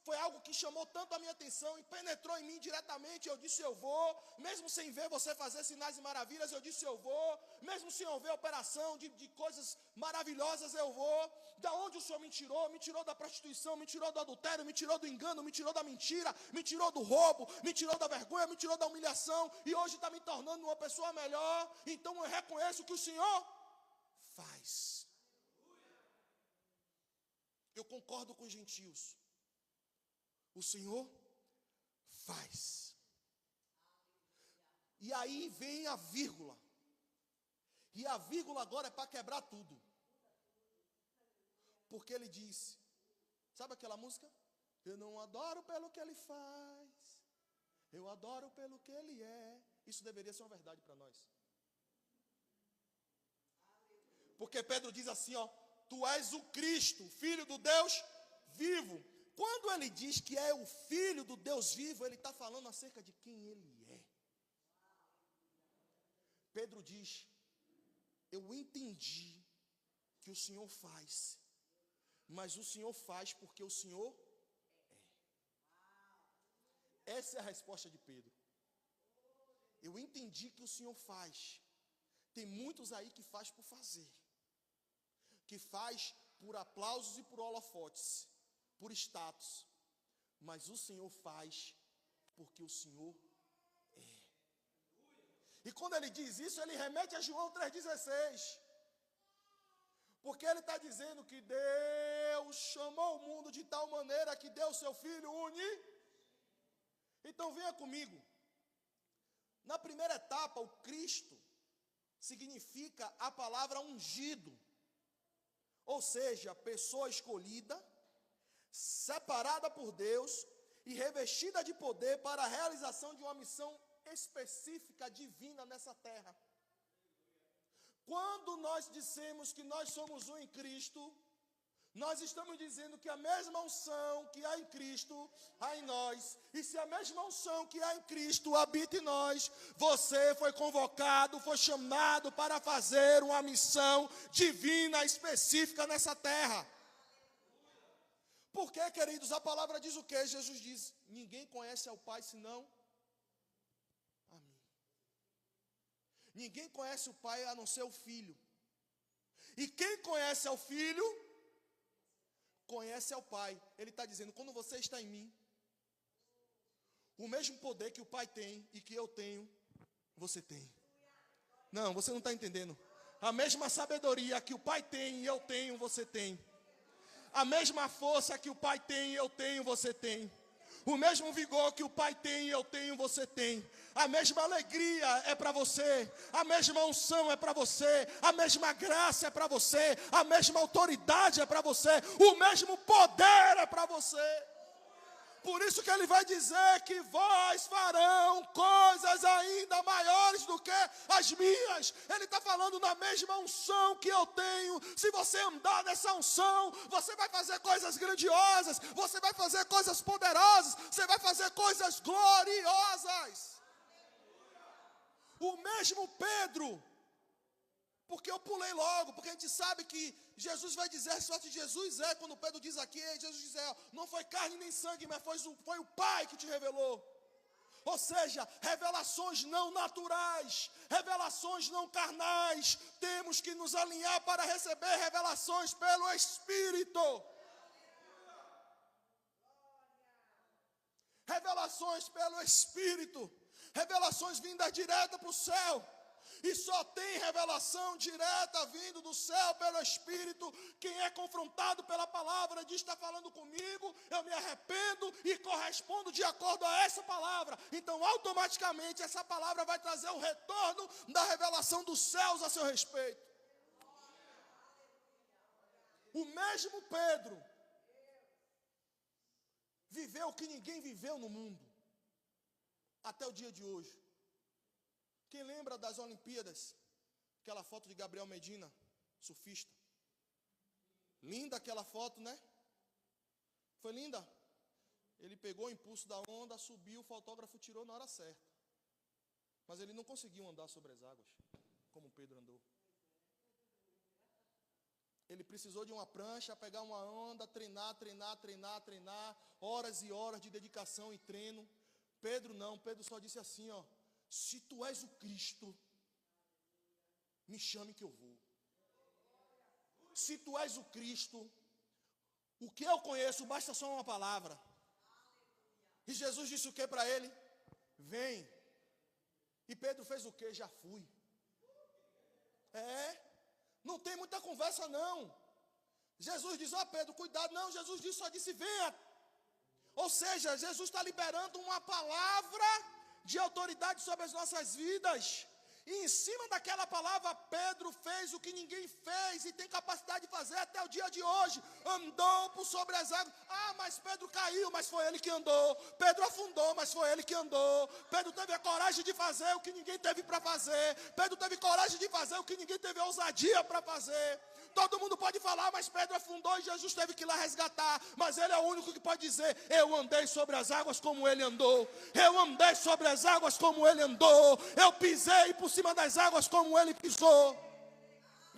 foi algo que chamou tanto a minha atenção e penetrou em mim diretamente. Eu disse, eu vou. Mesmo sem ver você fazer sinais e maravilhas, eu disse, eu vou. Mesmo sem eu ver operação de coisas maravilhosas, eu vou. Da onde o Senhor me tirou? Me tirou da prostituição, me tirou do adultério, me tirou do engano, me tirou da mentira, me tirou do roubo, me tirou da vergonha, me tirou da humilhação. E hoje está me tornando uma pessoa melhor. Então eu reconheço que o Senhor faz. Eu concordo com os gentios. O Senhor faz. E aí vem a vírgula. E a vírgula agora é para quebrar tudo. Porque ele disse, sabe aquela música? Eu não adoro pelo que ele faz, eu adoro pelo que ele é. Isso deveria ser uma verdade para nós. Porque Pedro diz assim, ó, tu és o Cristo, Filho do Deus vivo. Quando ele diz que é o Filho do Deus vivo, ele está falando acerca de quem ele é. Pedro diz, eu entendi que o Senhor faz, mas o Senhor faz porque o Senhor é. Essa é a resposta de Pedro. Eu entendi que o Senhor faz. Tem muitos aí que faz por fazer, que faz por aplausos e por holofotes, por status, mas o Senhor faz porque o Senhor é. E quando ele diz isso, ele remete a João 3,16, porque ele está dizendo que Deus chamou o mundo de tal maneira que deu o seu Filho único. Então venha comigo, Na primeira etapa, o Cristo significa a palavra ungido, ou seja, pessoa escolhida, separada por Deus e revestida de poder para a realização de uma missão específica divina nessa terra. Quando nós dissemos que nós somos um em Cristo, nós estamos dizendo que a mesma unção que há em Cristo há em nós. E se a mesma unção que há em Cristo habita em nós, você foi convocado, foi chamado para fazer uma missão divina específica nessa terra. Porque, queridos, a palavra diz o quê? Jesus diz: ninguém conhece ao Pai senão a mim. Ninguém conhece o Pai a não ser o Filho. E quem conhece ao Filho, conhece ao Pai. Ele está dizendo: quando você está em mim, o mesmo poder que o Pai tem e que eu tenho, você tem. Não, você não está entendendo. A mesma sabedoria que o Pai tem e eu tenho, você tem. A mesma força que o Pai tem e eu tenho, você tem. O mesmo vigor que o Pai tem e eu tenho, você tem. A mesma alegria é para você. A mesma unção é para você. A mesma graça é para você. A mesma autoridade é para você. O mesmo poder é para você. Por isso que ele vai dizer que vós farão coisas ainda maiores do que as minhas. Ele está falando na mesma unção que eu tenho. Se você andar nessa unção, você vai fazer coisas grandiosas. Você vai fazer coisas poderosas. Você vai fazer coisas gloriosas. O mesmo Pedro, porque eu pulei logo, porque a gente sabe que Jesus vai dizer, só que Jesus é, quando Pedro diz aqui, Jesus diz, não foi carne nem sangue, mas foi o Pai que te revelou. Ou seja, revelações não naturais, revelações não carnais, temos que nos alinhar para receber revelações pelo Espírito. Revelações pelo Espírito, revelações vindas direto para o céu. E só tem revelação direta vindo do céu pelo Espírito. Quem é confrontado pela palavra diz: está falando comigo, eu me arrependo e correspondo de acordo a essa palavra. Então automaticamente essa palavra vai trazer o retorno da revelação dos céus a seu respeito. O mesmo Pedro viveu o que ninguém viveu no mundo até o dia de hoje. Quem lembra das Olimpíadas? Aquela foto de Gabriel Medina, surfista. Linda aquela foto, né? Foi linda. Ele pegou o impulso da onda, subiu, o fotógrafo tirou na hora certa. Mas ele não conseguiu andar sobre as águas, como Pedro andou. Ele precisou de uma prancha, pegar uma onda, treinar, horas e horas de dedicação e treino. Pedro não, Pedro só disse assim, se tu és o Cristo, me chame que eu vou. Se tu és o Cristo, o que eu conheço basta só uma palavra. E Jesus disse o que para ele? Vem. E Pedro fez o que? Já fui. Não tem muita conversa não. Jesus diz, Pedro, cuidado. Não, Jesus só disse, venha. Ou seja, Jesus está liberando uma palavra de autoridade sobre as nossas vidas. E em cima daquela palavra, Pedro fez o que ninguém fez e tem capacidade de fazer até o dia de hoje. Andou por sobre as águas. Mas Pedro caiu, mas foi ele que andou. Pedro afundou, mas foi ele que andou. Pedro teve a coragem de fazer o que ninguém teve para fazer. Pedro teve coragem de fazer o que ninguém teve ousadia para fazer. Todo mundo pode falar, mas Pedro afundou e Jesus teve que ir lá resgatar. Mas ele é o único que pode dizer, eu andei sobre as águas como ele andou. Eu andei sobre as águas como ele andou. Eu pisei por cima das águas como ele pisou. O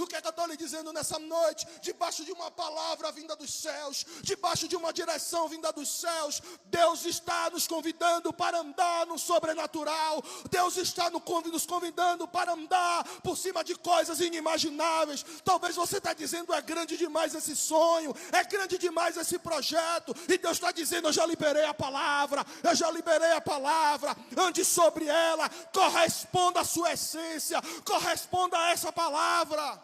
que é que eu estou lhe dizendo nessa noite? Debaixo de uma palavra vinda dos céus, debaixo de uma direção vinda dos céus, Deus está nos convidando para andar no sobrenatural. Deus está nos convidando para andar por cima de coisas inimagináveis. Talvez você está dizendo, é grande demais esse sonho, é grande demais esse projeto. E Deus está dizendo, eu já liberei a palavra, ande sobre ela, corresponda à sua essência. Corresponda a essa palavra.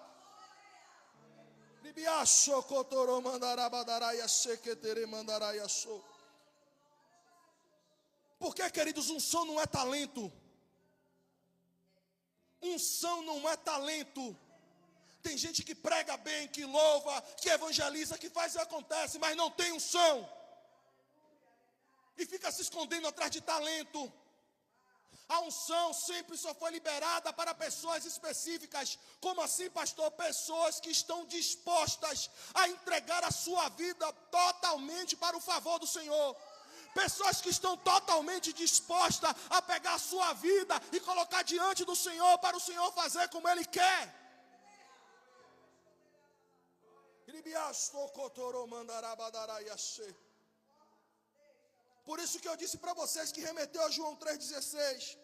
Porque, queridos, unção não é talento. Unção não é talento. Tem gente que prega bem, que louva, que evangeliza, que faz e acontece, mas não tem unção. E fica se escondendo atrás de talento. A unção sempre só foi liberada para pessoas específicas. Como assim, pastor? Pessoas que estão dispostas a entregar a sua vida totalmente para o favor do Senhor. Pessoas que estão totalmente dispostas a pegar a sua vida e colocar diante do Senhor para o Senhor fazer como Ele quer. Por isso que eu disse para vocês que remeteu a João 3,16.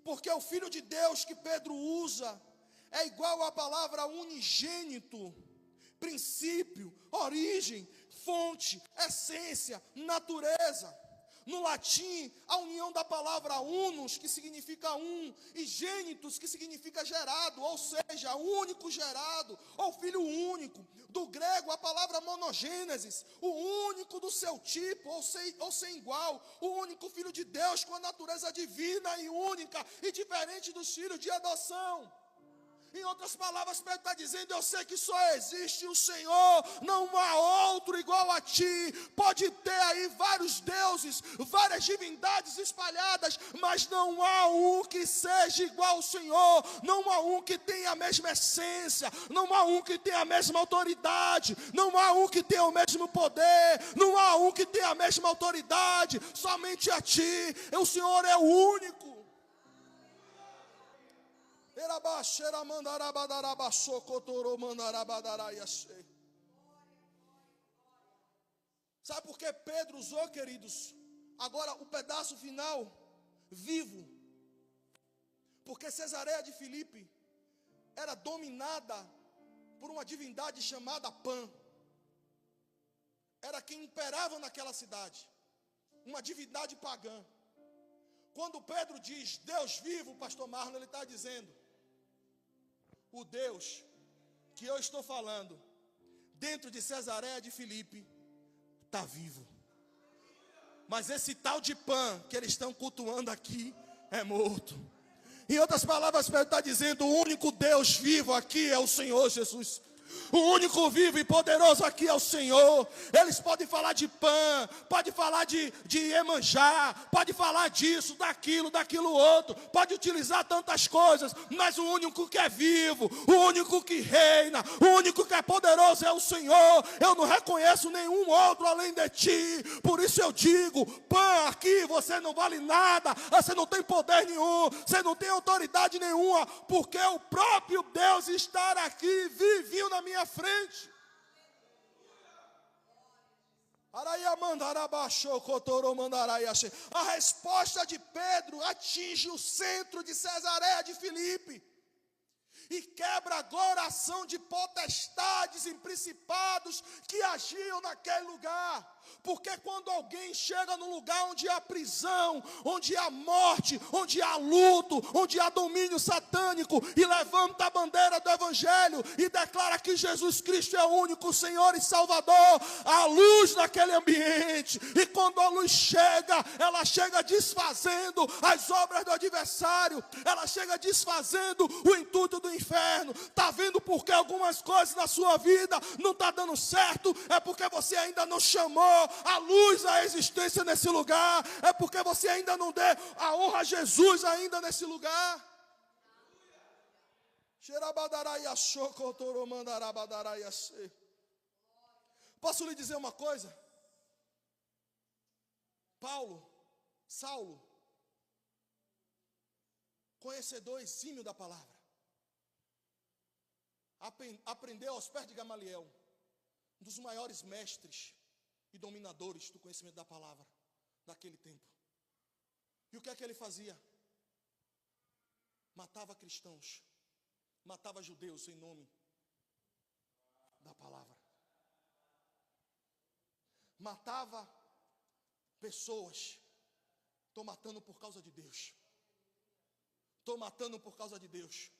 Porque o Filho de Deus que Pedro usa é igual à palavra unigênito, princípio, origem, fonte, essência, natureza. No latim, a união da palavra unus, que significa um, e gênitos, que significa gerado, ou seja, único gerado, ou filho único. Do grego, a palavra monogênesis, o único do seu tipo, ou sem igual, o único filho de Deus com a natureza divina e única, e diferente dos filhos de adoção. Em outras palavras, Pedro está dizendo, eu sei que só existe o Senhor, não há outro igual a ti. Pode ter aí vários deuses, várias divindades espalhadas, mas não há um que seja igual ao Senhor. Não há um que tenha a mesma essência, não há um que tenha a mesma autoridade, não há um que tenha o mesmo poder, não há um que tenha a mesma autoridade, somente a ti. O Senhor é o único. Sabe por que Pedro usou, queridos, agora o pedaço final, vivo? Porque Cesareia de Filipe era dominada por uma divindade chamada Pan. Era quem imperava naquela cidade, uma divindade pagã. Quando Pedro diz Deus vivo, pastor Marlon, ele está dizendo, o Deus que eu estou falando, dentro de Cesareia de Filipe, está vivo. Mas esse tal de Pan, que eles estão cultuando aqui, é morto. Em outras palavras, Pedro está dizendo, o único Deus vivo aqui é o Senhor Jesus. O único vivo e poderoso aqui é o Senhor. Eles podem falar de Pan, pode falar de Iemanjá, pode falar disso, daquilo outro, pode utilizar tantas coisas, mas o único que é vivo, o único que reina, o único que é poderoso é o Senhor. Eu não reconheço nenhum outro além de ti. Por isso eu digo, Pan, aqui você não vale nada, você não tem poder nenhum, você não tem autoridade nenhuma, porque o próprio Deus está aqui, vivinho na minha frente. A resposta de Pedro atinge o centro de Cesareia de Filipe e quebra agora a ação de potestades e principados que agiam naquele lugar. Porque quando alguém chega num lugar onde há prisão, onde há morte, onde há luto, onde há domínio satânico, e levanta a bandeira do Evangelho e declara que Jesus Cristo é o único Senhor e Salvador, há luz naquele ambiente. E quando a luz chega, ela chega desfazendo as obras do adversário, ela chega desfazendo o intuito do inferno. Está vendo porque algumas coisas na sua vida não está dando certo? É porque você ainda não chamou a luz à existência nesse lugar. É porque você ainda não deu a honra a Jesus ainda nesse lugar. Posso lhe dizer uma coisa? Saulo, conhecedor exímio da palavra, aprendeu aos pés de Gamaliel, um dos maiores mestres e dominadores do conhecimento da palavra daquele tempo. E o que é que ele fazia? Matava cristãos, matava judeus em nome da palavra. Matava pessoas. Estou matando por causa de Deus. Estou matando por causa de Deus.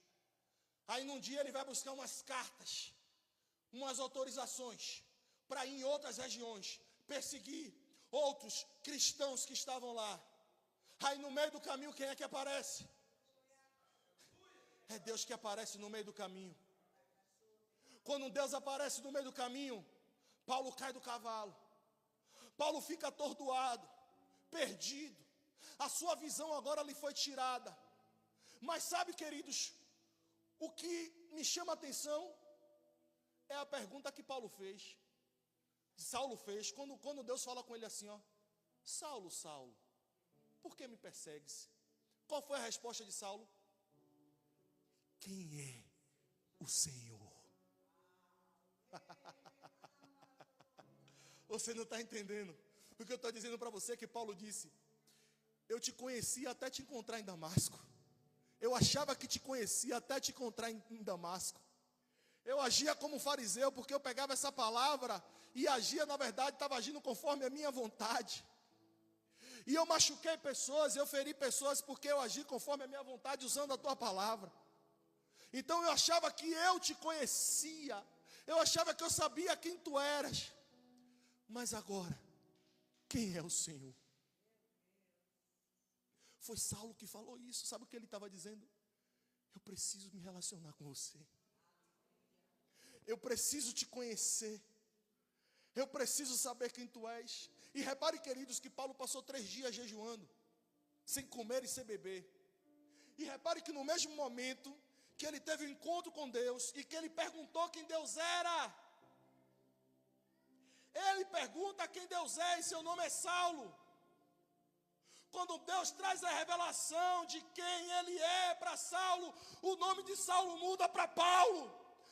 Aí num dia ele vai buscar umas cartas, umas autorizações para ir em outras regiões, perseguir outros cristãos que estavam lá. Aí no meio do caminho, quem é que aparece? É Deus que aparece no meio do caminho. Quando Deus aparece no meio do caminho, Paulo cai do cavalo. Paulo fica atordoado, perdido. A sua visão agora lhe foi tirada. Mas sabe, queridos, o que me chama a atenção é a pergunta que Saulo fez, quando Deus fala com ele assim, ó: Saulo, Saulo, por que me persegues? Qual foi a resposta de Saulo? Quem é o Senhor? Você não está entendendo o que eu estou dizendo para você, que Paulo disse: eu te conhecia até te encontrar em Damasco. Eu achava que te conhecia até te encontrar em Damasco. Eu agia como fariseu, porque eu pegava essa palavra e agia, na verdade, estava agindo conforme a minha vontade. E eu machuquei pessoas, eu feri pessoas, porque eu agi conforme a minha vontade, usando a tua palavra. Então eu achava que eu te conhecia, eu achava que eu sabia quem tu eras. Mas agora, quem é o Senhor? Foi Saulo que falou isso. Sabe o que ele estava dizendo? Eu preciso me relacionar com você. Eu preciso te conhecer. Eu preciso saber quem tu és. E repare, queridos, que Paulo passou 3 dias jejuando, sem comer e sem beber. E repare que no mesmo momento que ele teve um encontro com Deus e que ele perguntou quem Deus era, ele pergunta quem Deus é, e seu nome é Saulo. Quando Deus traz a revelação de quem ele é para Saulo, o nome de Saulo muda para Paulo.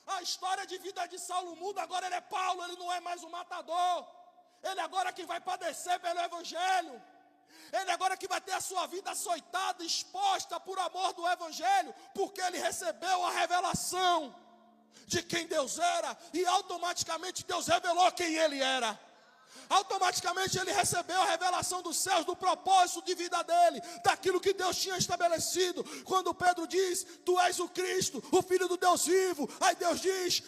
A história de vida de Saulo muda, agora ele é Paulo, ele não é mais um matador. Ele agora que vai padecer pelo Evangelho. Ele agora que vai ter a sua vida açoitada, exposta por amor do Evangelho, porque ele recebeu a revelação de quem Deus era, e automaticamente Deus revelou quem ele era. Automaticamente ele recebeu a revelação dos céus, do propósito de vida dele, daquilo que Deus tinha estabelecido. Quando Pedro diz: tu és o Cristo, o Filho do Deus vivo, aí Deus diz,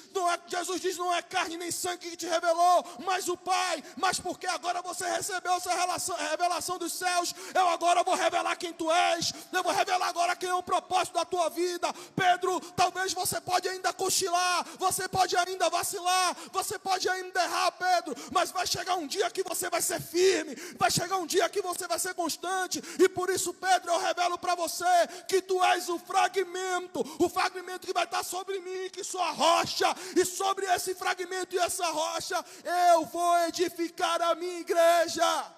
Jesus diz: não é carne nem sangue que te revelou, mas o Pai. Mas porque agora você recebeu essa revelação dos céus, eu agora vou revelar quem tu és, eu vou revelar agora quem é o propósito da tua vida. Pedro, talvez você pode ainda cochilar, você pode ainda vacilar, você pode ainda errar, Pedro, mas vai chegar um dia que você vai ser firme, vai chegar um dia que você vai ser constante. E por isso, Pedro, eu revelo para você que tu és o fragmento que vai estar sobre mim, que sou a rocha, e sobre esse fragmento e essa rocha eu vou edificar a minha igreja.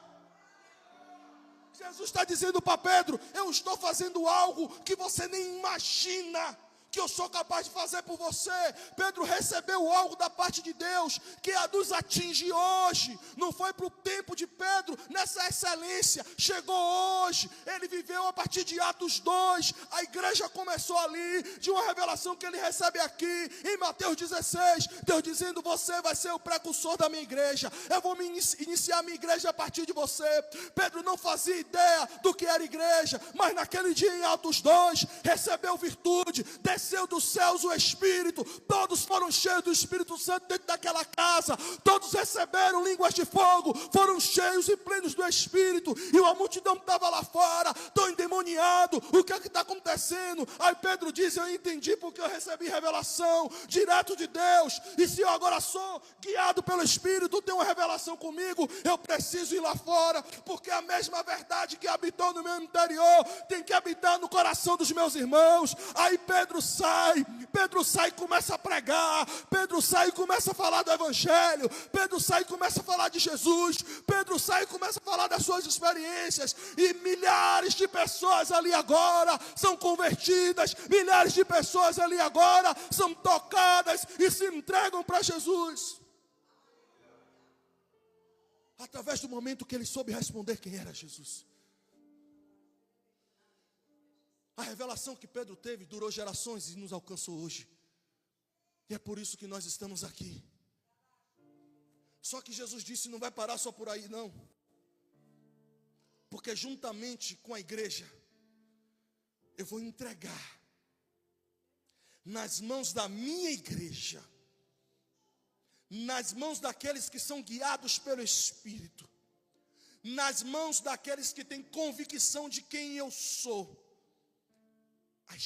Jesus está dizendo para Pedro: eu estou fazendo algo que você nem imagina que eu sou capaz de fazer por você. Pedro recebeu algo da parte de Deus que nos atinge hoje. Não foi para o tempo de Pedro nessa excelência, chegou hoje. Ele viveu a partir de Atos 2. A igreja começou ali, de uma revelação que ele recebe aqui em Mateus 16, Deus dizendo: você vai ser o precursor da minha igreja, eu vou iniciar a minha igreja a partir de você. Pedro não fazia ideia do que era igreja, mas naquele dia em Atos 2, recebeu virtude, desceu dos céus o Espírito, todos foram cheios do Espírito Santo dentro daquela casa, todos receberam línguas de fogo, foram cheios e plenos do Espírito, e uma multidão estava lá fora, tão endemoniado. O que é que está acontecendo? Aí Pedro diz: eu entendi porque eu recebi revelação direto de Deus, e se eu agora sou guiado pelo Espírito, tenho uma revelação comigo, eu preciso ir lá fora, porque a mesma verdade que habitou no meu interior tem que habitar no coração dos meus irmãos. Aí Pedro sai e começa a pregar, Pedro sai e começa a falar do Evangelho, Pedro sai e começa a falar de Jesus, Pedro sai e começa a falar das suas experiências, e milhares de pessoas ali agora são convertidas, milhares de pessoas ali agora são tocadas e se entregam para Jesus, através do momento que ele soube responder quem era Jesus. A revelação que Pedro teve durou gerações e nos alcançou hoje. E é por isso que nós estamos aqui. Só que Jesus disse: não vai parar só por aí, não. Porque juntamente com a igreja, eu vou entregar nas mãos da minha igreja, nas mãos daqueles que são guiados pelo Espírito, nas mãos daqueles que têm convicção de quem eu sou, as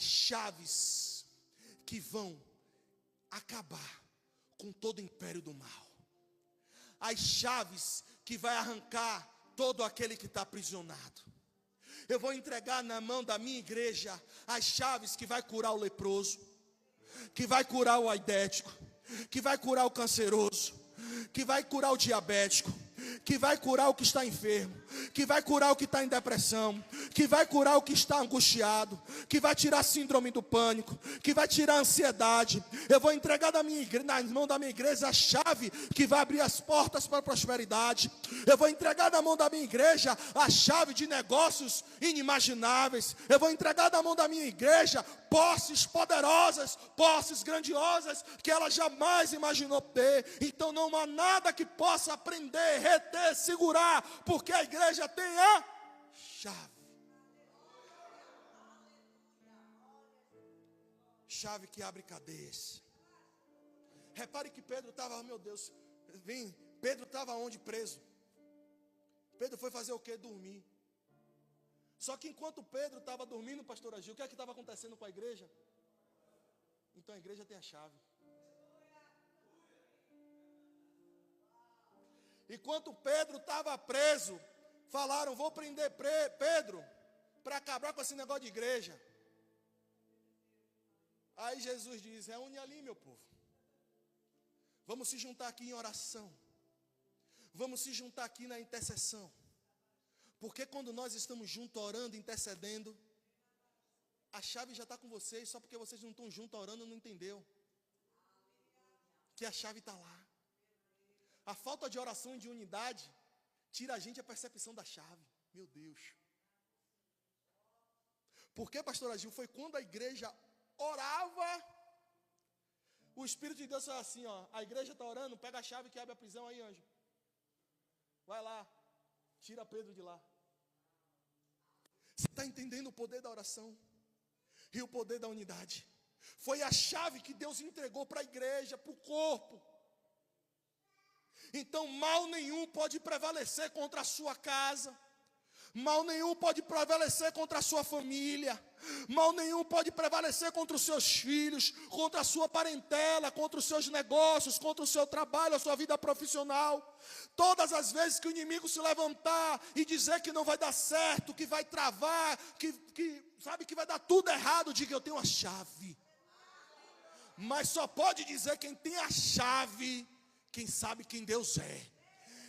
chaves que vão acabar com todo o império do mal, as chaves que vai arrancar todo aquele que está aprisionado. Eu vou entregar na mão da minha igreja as chaves que vai curar o leproso, que vai curar o aidético, que vai curar o canceroso, que vai curar o diabético, que vai curar o que está enfermo, que vai curar o que está em depressão, que vai curar o que está angustiado, que vai tirar a síndrome do pânico, que vai tirar a ansiedade. Eu vou entregar nas mãos da minha igreja a chave que vai abrir as portas para a prosperidade. Eu vou entregar na mão da minha igreja a chave de negócios inimagináveis. Eu vou entregar na mão da minha igreja posses poderosas, posses grandiosas que ela jamais imaginou ter. Então não há nada que possa prender, reter, segurar, porque a igreja tem a chave. Chave que abre cadeias. Repare que Pedro estava, meu Deus, Pedro estava onde? Preso. Pedro foi fazer o quê? Dormir. Só que enquanto Pedro estava dormindo, pastor Agil, o que é que estava acontecendo com a igreja? Então a igreja tem a chave. Enquanto Pedro estava preso, falaram, vou prender Pedro para acabar com esse negócio de igreja. Aí Jesus diz, reúne ali, meu povo. Vamos se juntar aqui em oração. Vamos se juntar aqui na intercessão. Porque quando nós estamos juntos orando, intercedendo, a chave já está com vocês, só porque vocês não estão juntos orando, não entendeu. Que a chave está lá. A falta de oração e de unidade tira a gente a percepção da chave. Meu Deus. Porque, pastor Agil, foi quando a igreja orava, o Espírito de Deus falou assim, ó, a igreja está orando, pega a chave que abre a prisão aí, anjo. Vai lá, tira Pedro de lá. Você está entendendo o poder da oração e o poder da unidade? Foi a chave que Deus entregou para a igreja, para o corpo. Então mal nenhum pode prevalecer contra a sua casa, mal nenhum pode prevalecer contra a sua família, mal nenhum pode prevalecer contra os seus filhos, contra a sua parentela, contra os seus negócios, contra o seu trabalho, a sua vida profissional. Todas as vezes que o inimigo se levantar e dizer que não vai dar certo, que vai travar, que vai dar tudo errado, diga, eu tenho a chave. Mas só pode dizer quem tem a chave, quem sabe quem Deus é.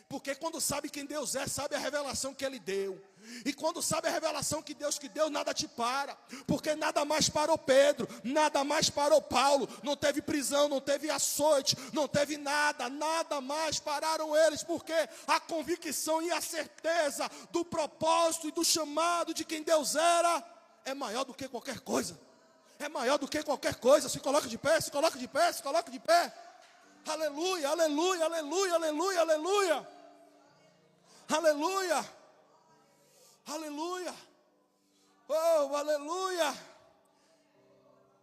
Porque quando sabe quem Deus é, sabe a revelação que Ele deu. E quando sabe a revelação que Deus deu, nada te para. Porque nada mais parou Pedro, nada mais parou Paulo. Não teve prisão, não teve açoite, não teve nada mais pararam eles. Porque a convicção e a certeza do propósito e do chamado de quem Deus era é maior do que qualquer coisa. É maior do que qualquer coisa. Se coloca de pé, se coloca de pé, se coloca de pé. Aleluia, aleluia, aleluia, aleluia, aleluia. Aleluia. Aleluia. Oh, aleluia.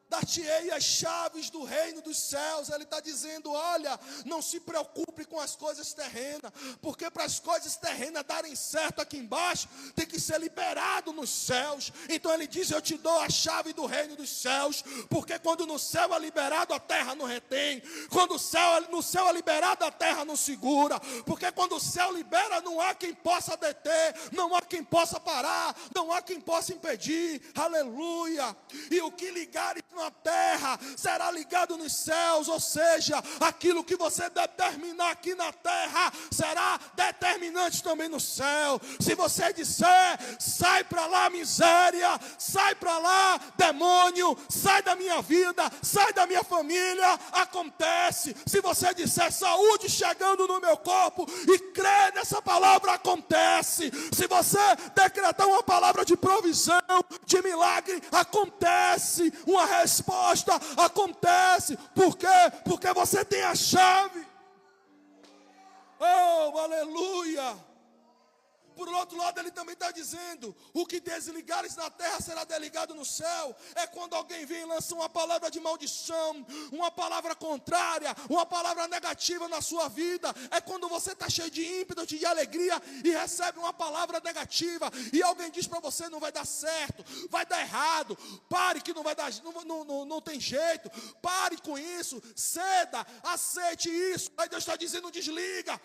Dar-te-ei as chaves do reino dos céus. Ele está dizendo, olha, não se preocupe com as coisas terrenas, porque para as coisas terrenas darem certo aqui embaixo, tem que ser liberado nos céus. Então ele diz, eu te dou a chave do reino dos céus, porque quando no céu é liberado, a terra não retém. Quando no céu é liberado, a terra não segura. Porque quando o céu libera, não há quem possa deter, não há quem possa parar, não há quem possa impedir. Aleluia. E o que ligares na terra será ligado nos céus, ou seja, aquilo que você determinar aqui na terra será determinante também no céu. Se você disser, sai para lá miséria, sai para lá demônio, sai da minha vida, sai da minha família, acontece. Se você disser saúde chegando no meu corpo e crer nessa palavra, acontece. Se você decretar uma palavra de provisão, de milagre, acontece. Uma resposta acontece. Por quê? Porque você tem a chave. Oh, aleluia. Por outro lado ele também está dizendo: o que desligares na terra será desligado no céu. É quando alguém vem e lança uma palavra de maldição, uma palavra contrária, uma palavra negativa na sua vida. É quando você está cheio de ímpeto, de alegria, e recebe uma palavra negativa, e alguém diz para você: não vai dar certo, vai dar errado, pare que não vai dar, não tem jeito, pare com isso, ceda, aceite isso. Aí Deus está dizendo: desliga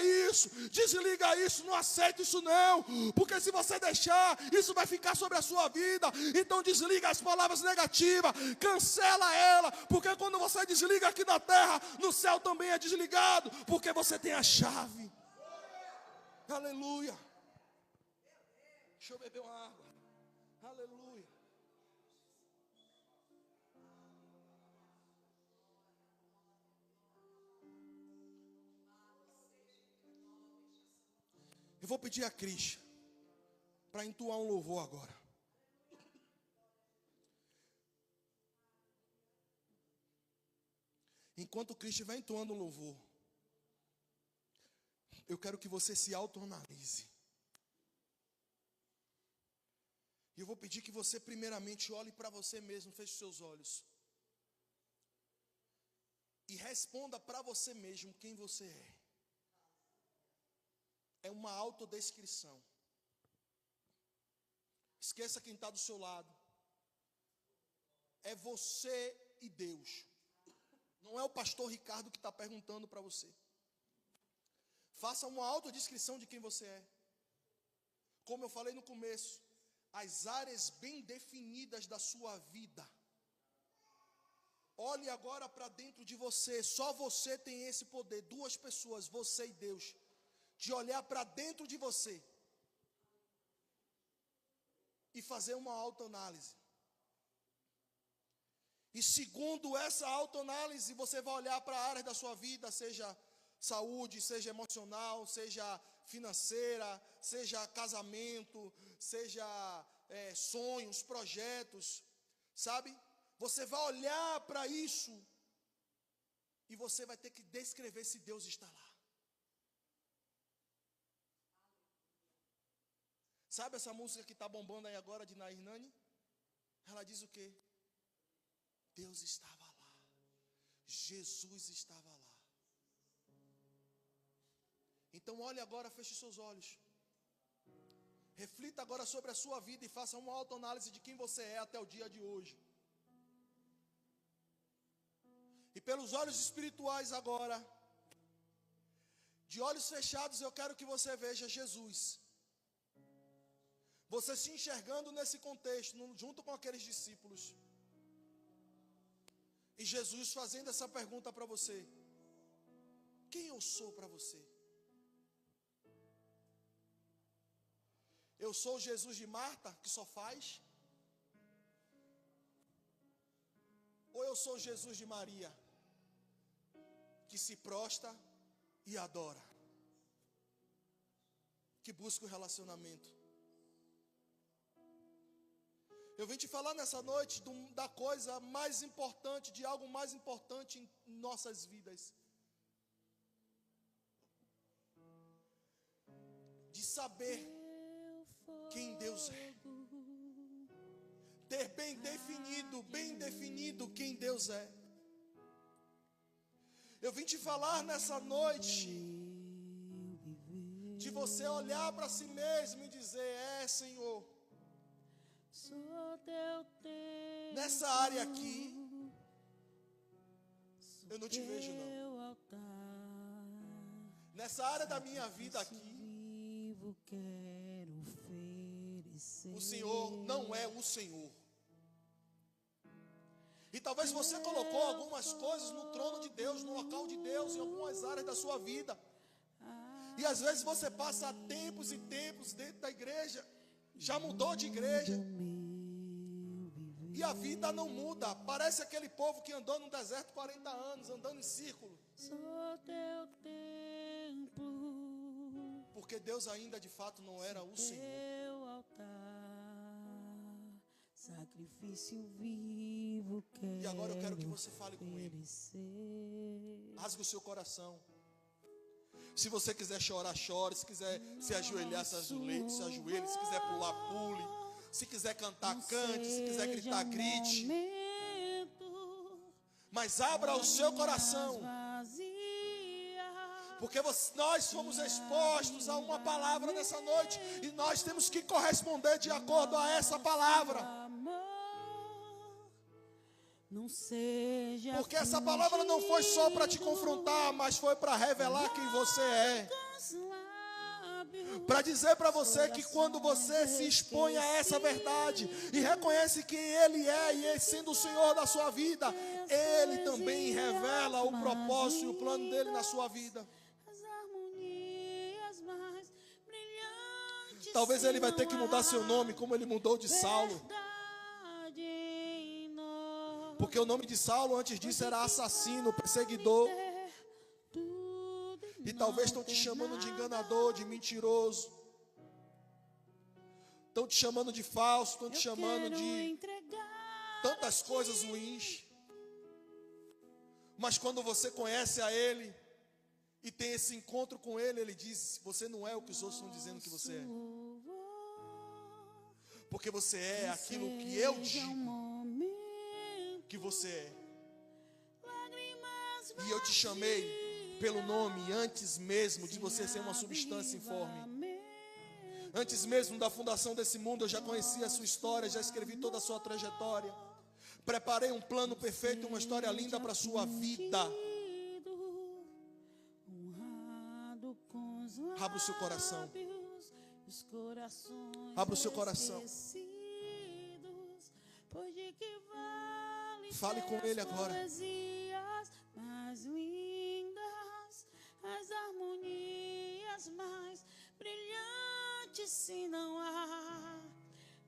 isso, não aceita isso não, porque se você deixar, isso vai ficar sobre a sua vida. Então desliga as palavras negativas, cancela ela, porque quando você desliga aqui na terra, no céu também é desligado, porque você tem a chave. Aleluia. Deixa eu beber uma água. Aleluia. Eu vou pedir a Cris para entoar um louvor agora. Enquanto o Cris estiver entoando um louvor, eu quero que você se autoanalise. E eu vou pedir que você primeiramente olhe para você mesmo, feche seus olhos. E responda para você mesmo quem você é. É uma autodescrição. Esqueça quem está do seu lado. É você e Deus. Não é o pastor Ricardo que está perguntando para você. Faça uma autodescrição de quem você é. Como eu falei no começo, as áreas bem definidas da sua vida. Olhe agora para dentro de você. Só você tem esse poder. Duas pessoas, você e Deus, de olhar para dentro de você e fazer uma autoanálise. E segundo essa autoanálise, você vai olhar para a área da sua vida, seja saúde, seja emocional, seja financeira, seja casamento, seja sonhos, projetos, sabe? Você vai olhar para isso e você vai ter que descrever se Deus está lá. Sabe essa música que está bombando aí agora de Nair Nani? Ela diz o quê? Deus estava lá. Jesus estava lá. Então olhe agora, feche seus olhos. Reflita agora sobre a sua vida e faça uma autoanálise de quem você é até o dia de hoje. E pelos olhos espirituais agora, de olhos fechados, eu quero que você veja Jesus. Você se enxergando nesse contexto, junto com aqueles discípulos. E Jesus fazendo essa pergunta para você: quem eu sou para você? Eu sou o Jesus de Marta, que só faz? Ou eu sou o Jesus de Maria, que se prostra e adora? Que busca o relacionamento? Eu vim te falar nessa noite da coisa mais importante, de algo mais importante em nossas vidas. De saber quem Deus é. Ter bem definido quem Deus é. Eu vim te falar nessa noite de você olhar para si mesmo e dizer: Senhor, nessa área aqui, eu não te vejo não. Nessa área da minha vida aqui, o Senhor não é o Senhor. E talvez você colocou algumas coisas no trono de Deus, no local de Deus, em algumas áreas da sua vida. E às vezes você passa tempos e tempos dentro da igreja, já mudou de igreja, e a vida não muda. Parece aquele povo que andou no deserto 40 anos, andando em círculo. Porque Deus ainda de fato não era o Senhor. Sacrifício vivo. E agora eu quero que você fale com Ele. Rasgue o seu coração. Se você quiser chorar, chore. Se quiser se ajoelhar, se ajoelhe. Se quiser pular, pule. Se quiser cantar, cante. Se quiser gritar, grite. Mas abra o seu coração. Porque nós fomos expostos a uma palavra nessa noite. E nós temos que corresponder de acordo a essa palavra. Porque essa palavra não foi só para te confrontar, mas foi para revelar quem você é. Para dizer para você que quando você se expõe a essa verdade e reconhece quem Ele é e sendo o Senhor da sua vida, Ele também revela o propósito e o plano dele na sua vida. Talvez Ele vai ter que mudar seu nome, como Ele mudou de Saulo. Porque o nome de Saulo antes disso era assassino, perseguidor. E talvez estão te chamando de enganador, de mentiroso. Estão te chamando de falso, estão te chamando de tantas coisas ruins. Mas quando você conhece a Ele e tem esse encontro com Ele, Ele diz: você não é o que os outros estão dizendo que você é. Porque você é aquilo que eu digo que você é. E eu te chamei pelo nome antes mesmo de você ser uma substância informe. Antes mesmo da fundação desse mundo, eu já conheci a sua história, já escrevi toda a sua trajetória. Preparei um plano perfeito, uma história linda para a sua vida. Abra o seu coração. Abra o seu coração. Fale com Ele agora. Mais lindas, as harmonias mais brilhantes, se não há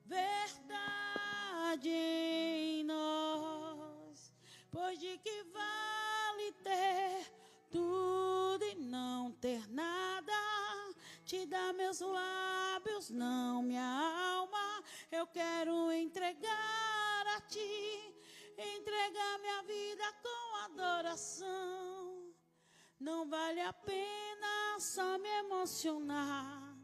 verdade em nós, pois de que vale ter tudo e não ter nada? Te dá meus lábios, não minha alma. Eu quero entregar a Ti, entregar minha vida com adoração. Não vale a pena só me emocionar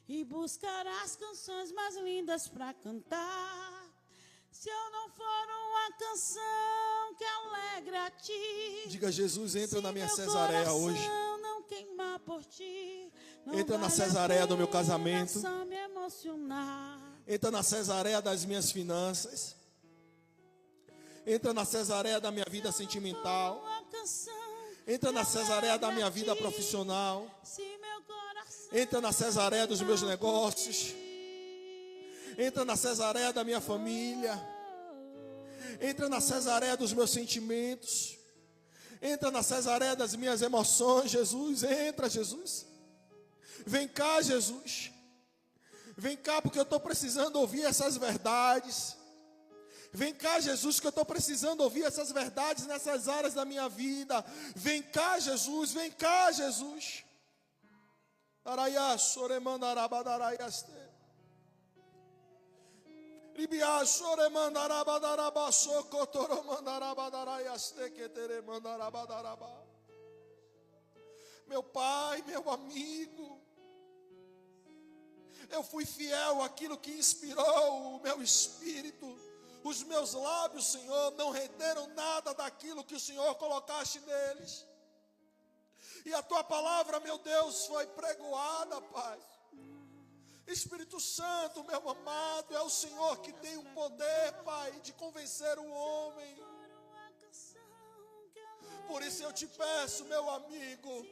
e buscar as canções mais lindas para cantar, se eu não for uma canção que alegra a Ti. Diga: Jesus, entra na minha Cesareia hoje. Não queimar por Ti. Entra na Cesareia do meu casamento. Só me emocionar. Entra na Cesareia das minhas finanças. Entra na Cesareia da minha vida sentimental. Entra na Cesareia da minha vida profissional. Entra na Cesareia dos meus negócios. Entra na Cesareia da minha família. Entra na Cesareia dos meus sentimentos. Entra na Cesareia das minhas emoções, Jesus. Entra, Jesus. Vem cá, Jesus. Vem cá, porque eu estou precisando ouvir essas verdades. Vem cá, Jesus, que eu estou precisando ouvir essas verdades nessas áreas da minha vida. Vem cá, Jesus, vem cá, Jesus. Meu Pai, meu amigo, eu fui fiel àquilo que inspirou o meu espírito. Os meus lábios, Senhor, não renderam nada daquilo que o Senhor colocaste neles. E a Tua palavra, meu Deus, foi pregoada, Pai. Espírito Santo, meu amado, é o Senhor que tem o poder, Pai, de convencer o homem. Por isso eu te peço, meu amigo,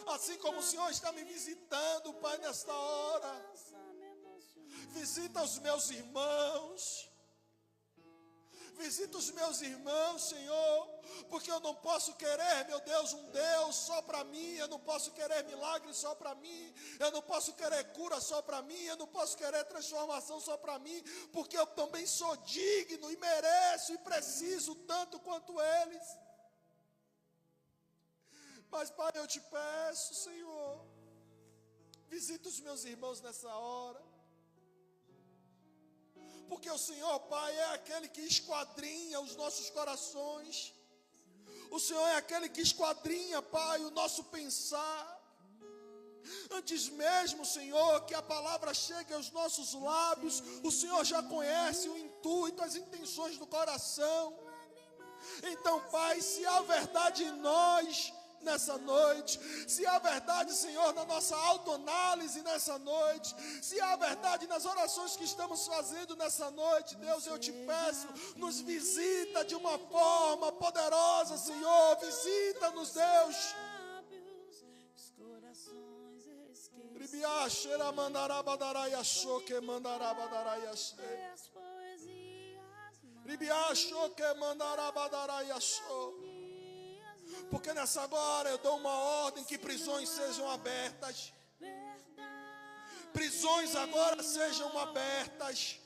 assim como o Senhor está me visitando, Pai, nesta hora, visita os meus irmãos. Visita os meus irmãos, Senhor, porque eu não posso querer, meu Deus, um Deus só para mim. Eu não posso querer milagre só para mim. Eu não posso querer cura só para mim. Eu não posso querer transformação só para mim, porque eu também sou digno e mereço e preciso tanto quanto eles. Mas, Pai, eu te peço, Senhor, visita os meus irmãos nessa hora. Porque o Senhor, Pai, é aquele que esquadrinha os nossos corações. O Senhor é aquele que esquadrinha, Pai, o nosso pensar. Antes mesmo, Senhor, que a palavra chegue aos nossos lábios, o Senhor já conhece o intuito, as intenções do coração. Então, Pai, se há verdade em nós nessa noite, se há verdade, Senhor, na nossa autoanálise nessa noite, se há verdade nas orações que estamos fazendo nessa noite, Deus, eu te peço, nos visita de uma forma poderosa, Senhor, visita-nos, Deus. Porque nessa hora eu dou uma ordem que prisões sejam abertas. Prisões agora sejam abertas.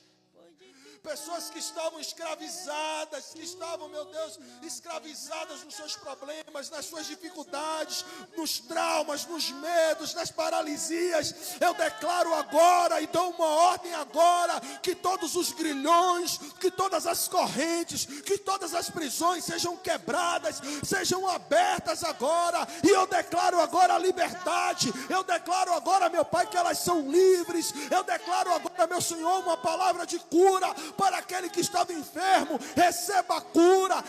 Pessoas que estavam escravizadas, que estavam, meu Deus, escravizadas nos seus problemas, nas suas dificuldades, nos traumas, nos medos, nas paralisias. Eu declaro agora e dou uma ordem agora que todos os grilhões, que todas as correntes, que todas as prisões sejam quebradas, sejam abertas agora. E eu declaro agora a liberdade. Eu declaro agora, meu Pai, que elas são livres. Eu declaro agora, meu Senhor, uma palavra de cura para aquele que estava enfermo. Receba a cura,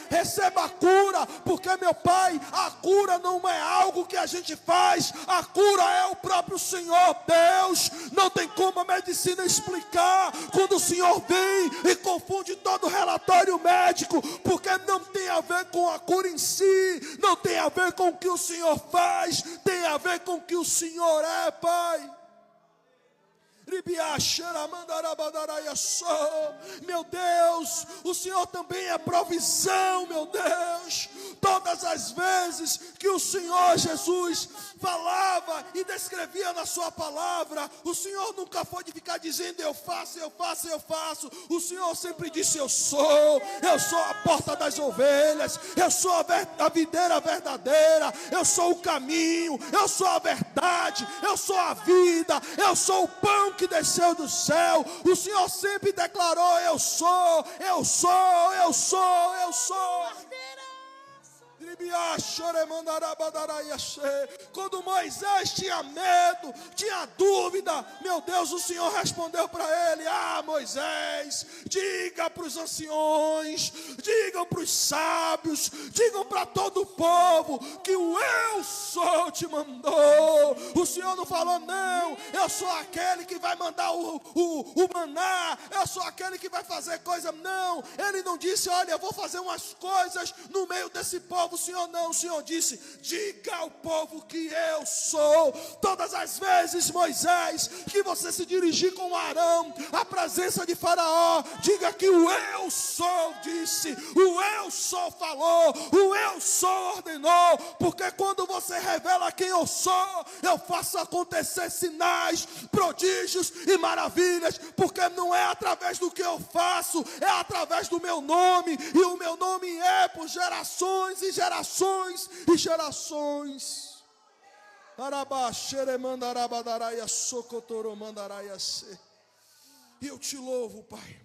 porque, meu Pai, a cura não é algo que a gente faz, a cura é o próprio Senhor Deus. Não tem como a medicina explicar quando o Senhor vem e confunde todo o relatório médico, porque não tem a ver com a cura em si, não tem a ver com o que o Senhor faz, tem a ver com o que o Senhor é, Pai. Meu Deus, o Senhor também é provisão, meu Deus. Todas as vezes que o Senhor Jesus falava e descrevia na sua palavra, o Senhor nunca foi de ficar dizendo eu faço. O Senhor sempre disse eu sou a porta das ovelhas, eu sou a videira verdadeira, eu sou o caminho, eu sou a verdade, eu sou a vida, eu sou o pão que desceu do céu. O Senhor sempre declarou eu sou. Quando Moisés tinha medo, tinha dúvida, meu Deus, o Senhor respondeu para ele: Moisés, diga para os anciões, digam para os sábios, digam para todo o povo que o eu sou te mandou. O Senhor não falou não, eu sou aquele que vai mandar o maná, eu sou aquele que vai fazer coisa, não. Ele não disse, olha, eu vou fazer umas coisas no meio desse povo. O Senhor não, o Senhor disse, diga ao povo que eu sou. Todas as vezes, Moisés, que você se dirigir com Arão à presença de Faraó, diga que o eu sou disse, o eu sou falou, o eu sou ordenou, porque quando você revela quem eu sou, eu faço acontecer sinais, prodígios e maravilhas, porque não é através do que eu faço, é através do meu nome, e o meu nome é por gerações e gerações e gerações. E eu te louvo, Pai.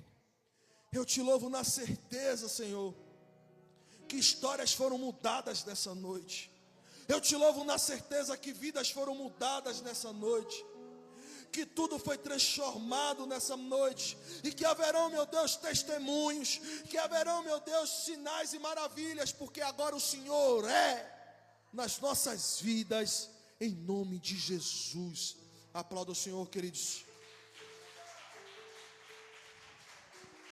Eu te louvo na certeza, Senhor, que histórias foram mudadas nessa noite. Eu te louvo na certeza que vidas foram mudadas nessa noite, que tudo foi transformado nessa noite, e que haverão, meu Deus, testemunhos, que haverão, meu Deus, sinais e maravilhas, porque agora o Senhor é nas nossas vidas, em nome de Jesus. Aplauda o Senhor, queridos.